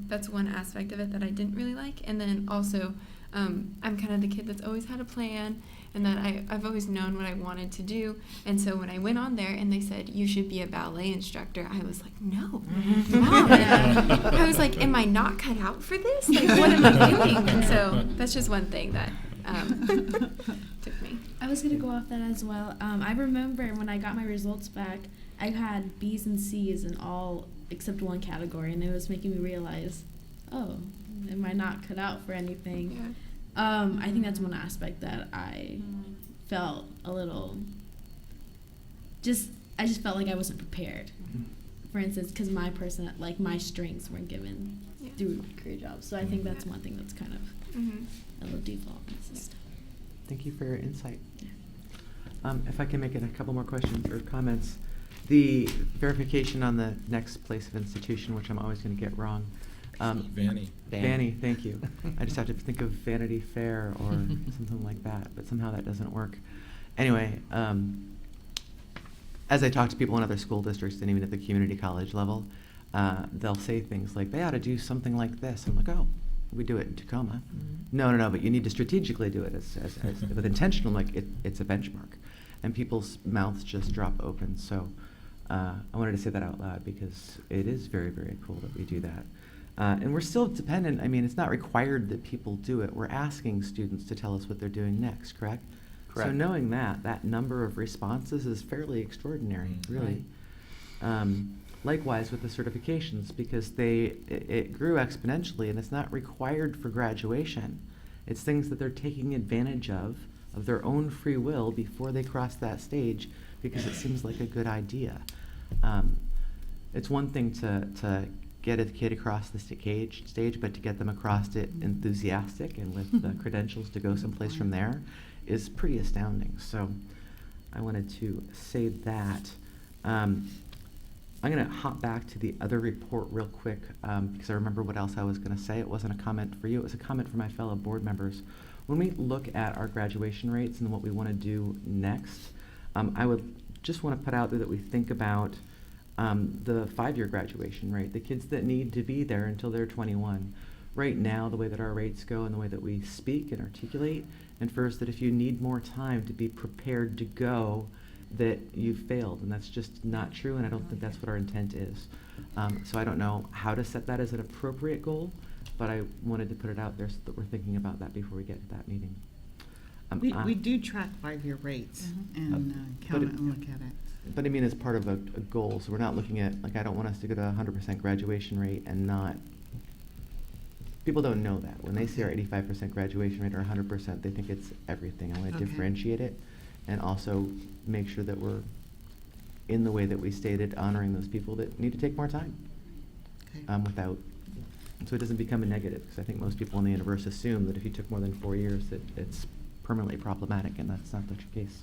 that's one aspect of it that I didn't really like. And then also, I'm kind of the kid that's always had a plan, and that I've always known what I wanted to do. And so when I went on there and they said, you should be a ballet instructor, I was like, no, Mom. I was like, am I not cut out for this? Like, what am I doing? And so that's just one thing that took me. I was going to go off that as well. I remember when I got my results back, I had B's and C's in all except one category, and it was making me realize, oh, am I not cut out for anything? Yeah. I think that's one aspect that I felt a little, I just felt like I wasn't prepared. For instance, because my strengths weren't given through career jobs. So I think that's one thing that's kind of a little default in the system. Thank you for your insight. If I can make it a couple more questions or comments. The verification on the next place of institution, which I'm always going to get wrong. Vanny. Vanny, thank you. I just have to think of Vanity Fair or something like that, but somehow that doesn't work. Anyway, as I talk to people in other school districts and even at the community college level, they'll say things like, they ought to do something like this. I'm like, oh, we do it in Tacoma. No, but you need to strategically do it as with intention. I'm like, it's a benchmark. And people's mouths just drop open. So I wanted to say that out loud because it is very, very cool that we do that. And we're still dependent. I mean, it's not required that people do it. We're asking students to tell us what they're doing next, correct? Correct. So knowing that number of responses is fairly extraordinary, really. Likewise with the certifications, because it grew exponentially, and it's not required for graduation. It's things that they're taking advantage of their own free will before they cross that stage, because it seems like a good idea. It's one thing to get a kid across the stage, but to get them across it enthusiastic and with the credentials to go someplace from there is pretty astounding. So I wanted to say that. I'm going to hop back to the other report real quick because I remember what else I was going to say. It wasn't a comment for you. It was a comment for my fellow board members. When we look at our graduation rates and what we want to do next, I would just want to put out there that we think about the 5-year graduation rate, the kids that need to be there until they're 21. Right now, the way that our rates go and the way that we speak and articulate infers that if you need more time to be prepared to go, that you've failed, and that's just not true, and I don't think that's what our intent is. So I don't know how to set that as an appropriate goal, but I wanted to put it out there so that we're thinking about that before we get to that meeting. We do track 5-year rates and count it and look at it. But I mean, as part of a goal, so we're not looking at, like, I don't want us to go to 100% graduation rate and not people don't know that. When they see our 85% graduation rate or 100%, they think it's everything. I want to Okay. differentiate it and also make sure that we're, in the way that we stated, honoring those people that need to take more time. Okay. So it doesn't become a negative, because I think most people in the universe assume that if you took more than 4 years, that it's permanently problematic, and that's not the case.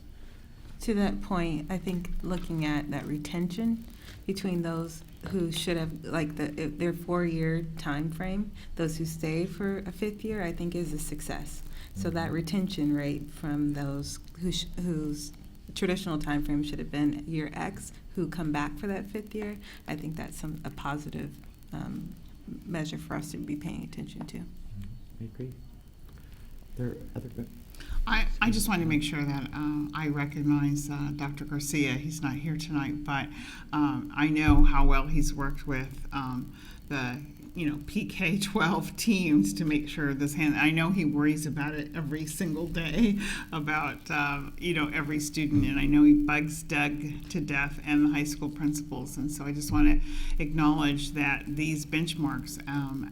To that point, I think looking at that retention between those who should have, like their 4-year time frame, those who stayed for a 5th year, I think is a success. So that retention rate from those whose traditional time frame should have been year X, who come back for that 5th year, I think that's a positive measure for us to be paying attention to. I agree. There are other. I just want to make sure that I recognize Dr. Garcia. He's not here tonight, but I know how well he's worked with the PK-12 teams to make sure this I know he worries about it every single day about every student, and I know he bugs Doug to death and the high school principals, and so I just want to acknowledge that these benchmarks,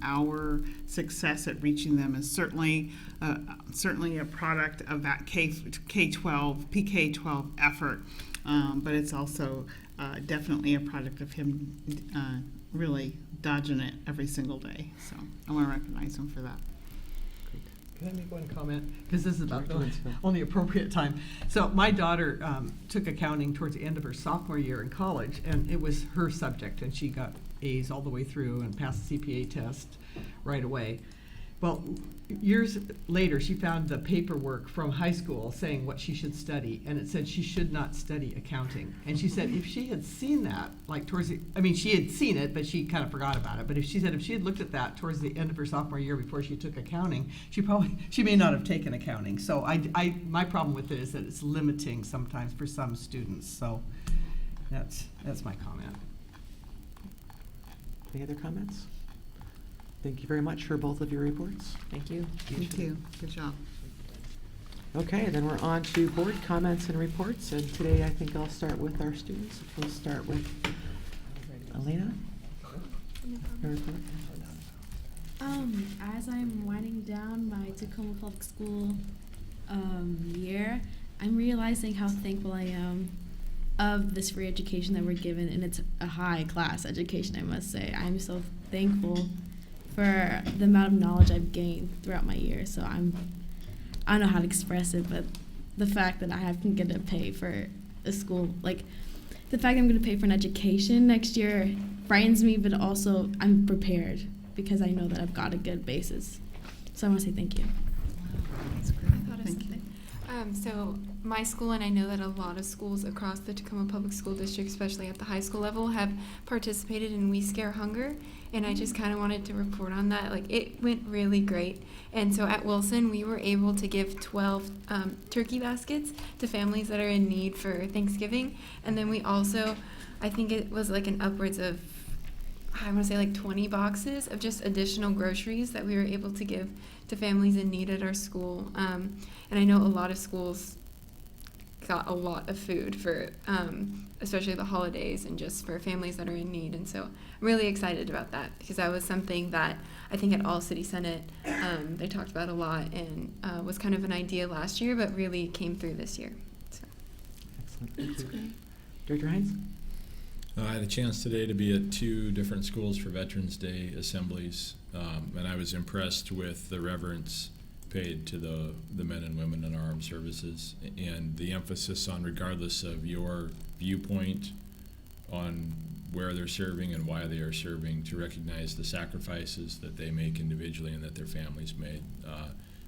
our success at reaching them is certainly a product of that K-12 PK-12 effort, but it's also definitely a product of him really dodging it every single day. So I want to recognize him for that. Can I make one comment? Because this is about the only appropriate time. So my daughter took accounting towards the end of her sophomore year in college, and it was her subject, and she got A's all the way through and passed the CPA test right away. Well, years later, she found the paperwork from high school saying what she should study, and it said she should not study accounting. And she said if she had seen that, like she had seen it, but she kind of forgot about it. But if she had looked at that towards the end of her sophomore year before she took accounting, she may not have taken accounting. So my problem with it is that it's limiting sometimes for some students. So that's my comment. Any other comments? Thank you very much for both of your reports. Thank you. Thank you. Good job. Okay, then we're on to board comments and reports, and today I think I'll start with our students. We'll start with Elena. Your report. As I'm winding down my Tacoma Public School year, I'm realizing how thankful I am of this free education that we're given, and it's a high-class education, I must say. I'm so thankful for the amount of knowledge I've gained throughout my year. So I don't know how to express it, but the fact that I'm going to pay for a school, like the fact that I'm going to pay for an education next year frightens me, but also I'm prepared because I know that I've got a good basis. So I want to say thank you. That's great. I thought of something. So my school, and I know that a lot of schools across the Tacoma Public School District, especially at the high school level, have participated in We Scare Hunger, and I just kind of wanted to report on that. Like, it went really great. And so at Wilson, we were able to give 12 turkey baskets to families that are in need for Thanksgiving, and then we also, I think it was like an upwards of, I want to say like 20 boxes of just additional groceries that we were able to give to families in need at our school. And I know a lot of schools got a lot of food for especially the holidays and just for families that are in need. And so I'm really excited about that because that was something that I think at All City Senate they talked about a lot and was kind of an idea last year, but really came through this year. So. Excellent. Thank you. Director Hines? I had a chance today to be at 2 different schools for Veterans Day assemblies, and I was impressed with the reverence paid to the men and women in our armed services and the emphasis on, regardless of your viewpoint on where they're serving and why they are serving, to recognize the sacrifices that they make individually and that their families made.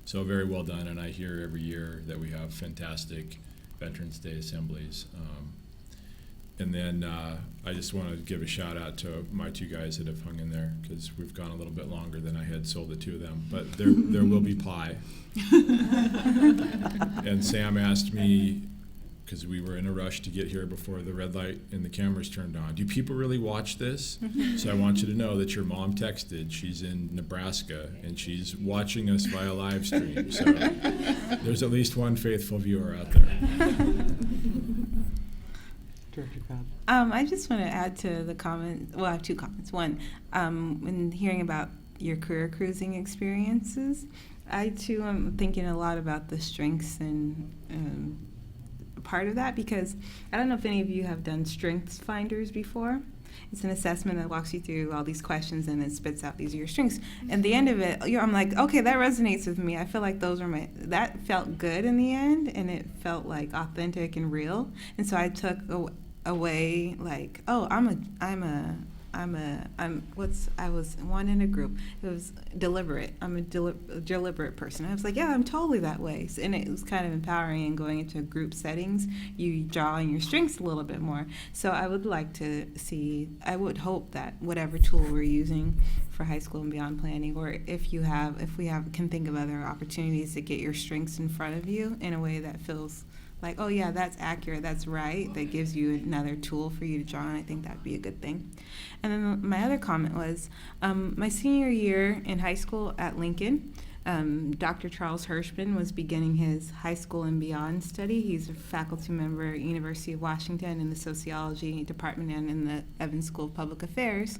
So very well done, and I hear every year that we have fantastic Veterans Day assemblies. And then I just want to give a shout out to my 2 guys that have hung in there, because we've gone a little bit longer than I had sold the 2 of them. But there will be pie. And Sam asked me, because we were in a rush to get here before the red light and the cameras turned on, do people really watch this? So I want you to know that your mom texted. She's in Nebraska, and she's watching us via live stream. So there's at least one faithful viewer out there. Director Cobb. I just want to add to the comment. Well, I have 2 comments. One, when hearing about your career cruising experiences. I too am thinking a lot about the strengths and part of that, because I don't know if any of you have done strengths finders before. It's an assessment that walks you through all these questions and then spits out these are your strengths. At the end of it, I'm like, okay, that resonates with me. I feel like that felt good in the end, and it felt like authentic and real. And so I took away like, oh, I was one in a group. It was deliberate. I'm a deliberate person. I was like, yeah, I'm totally that way. And it was kind of empowering, and going into group settings, you draw on your strengths a little bit more. So I would would hope that whatever tool we're using for high school and beyond planning, or if we can think of other opportunities to get your strengths in front of you in a way that feels like, oh yeah, that's accurate, that's right, that gives you another tool for you to draw on. I think that'd be a good thing. And then my other comment was, my senior year in high school at Lincoln, Dr. Charles Hirschman was beginning his high school and beyond study. He's a faculty member at University of Washington in the sociology department and in the Evans School of Public Affairs.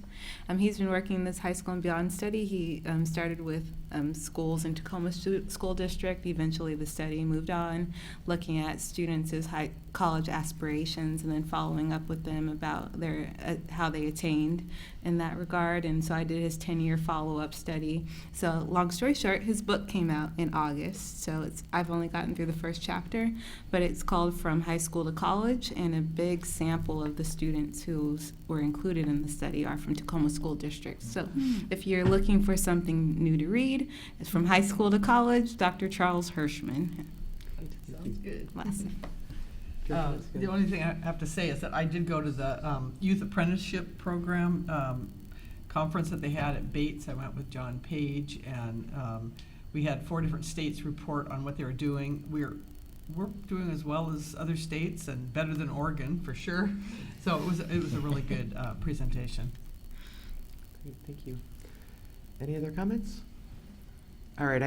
He's been working in this high school and beyond study. He started with schools in Tacoma School District. Eventually the study moved on, looking at students' college aspirations and then following up with them about their how they attained in that regard. And so I did his 10-year follow-up study. So long story short, his book came out in August. So I've only gotten through the first chapter, but it's called From High School to College, and a big sample of the students who were included in the study are from Tacoma School District. So if you're looking for something new to read, it's From High School to College, Dr. Charles Hirschman. Sounds good. Good. The only thing I have to say is that I did go to the Youth Apprenticeship Program conference that they had at Bates. I went with John Page, and we had 4 different states report on what they were doing. We're doing as well as other states, and better than Oregon for sure. So it was a really good presentation. Great, thank you. Any other comments? All right,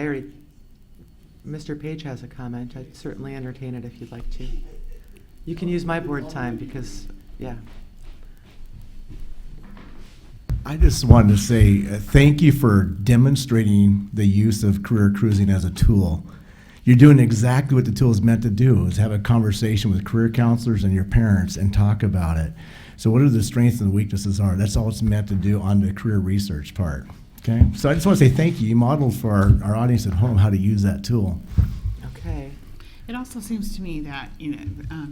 Mr. Page has a comment. I'd certainly entertain it if you'd like to. You can use my board time because, yeah. I just wanted to say thank you for demonstrating the use of career cruising as a tool. You're doing exactly what the tool is meant to do, is have a conversation with career counselors and your parents and talk about it. So what are the strengths and weaknesses are? That's all it's meant to do on the career research part. Okay, so I just want to say thank you. You modeled for our audience at home how to use that tool. Okay. It also seems to me that,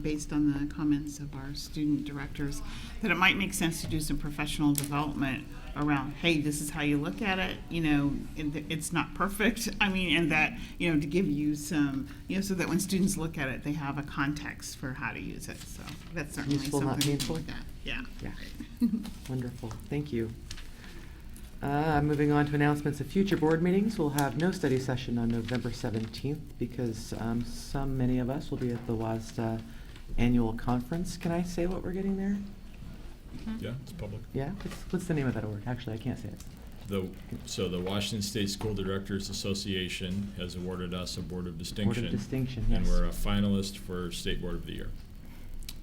based on the comments of our student directors, that it might make sense to do some professional development around, hey, this is how you look at it, it's not perfect. And that, to give you some, so that when students look at it, they have a context for how to use it. So that's certainly Useful, not something painful? like that. Yeah. Yeah. Wonderful. Thank you. Moving on to announcements of future board meetings. We'll have no study session on November 17th because many of us will be at the WASDA annual conference. Can I say what we're getting there? Yeah, it's public. Yeah? What's the name of that award? Actually, I can't say it. So the Washington State School Directors Association has awarded us a Board of Distinction. Board of Distinction, And yes. we're a finalist for State Board of the Year.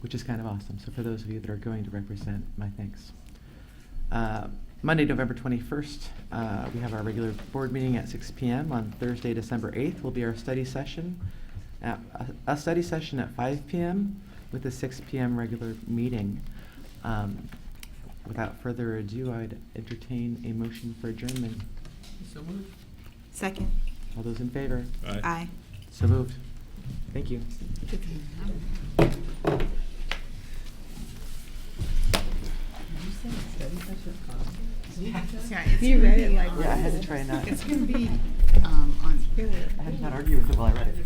Which is kind of awesome. So for those of you that are going to represent, my thanks. Monday, November 21st, we have our regular board meeting at 6 p.m. On Thursday, December 8th, will be our study session. A study session at 5 p.m. with a 6 p.m. regular meeting. Without further ado, I'd entertain a motion for adjournment. So moved. Second. All those in favor? Aye. Aye. So moved. Thank you. Yeah, You read it like Yeah, I had to try not. It's going to be on. I had to not argue with it while I read it.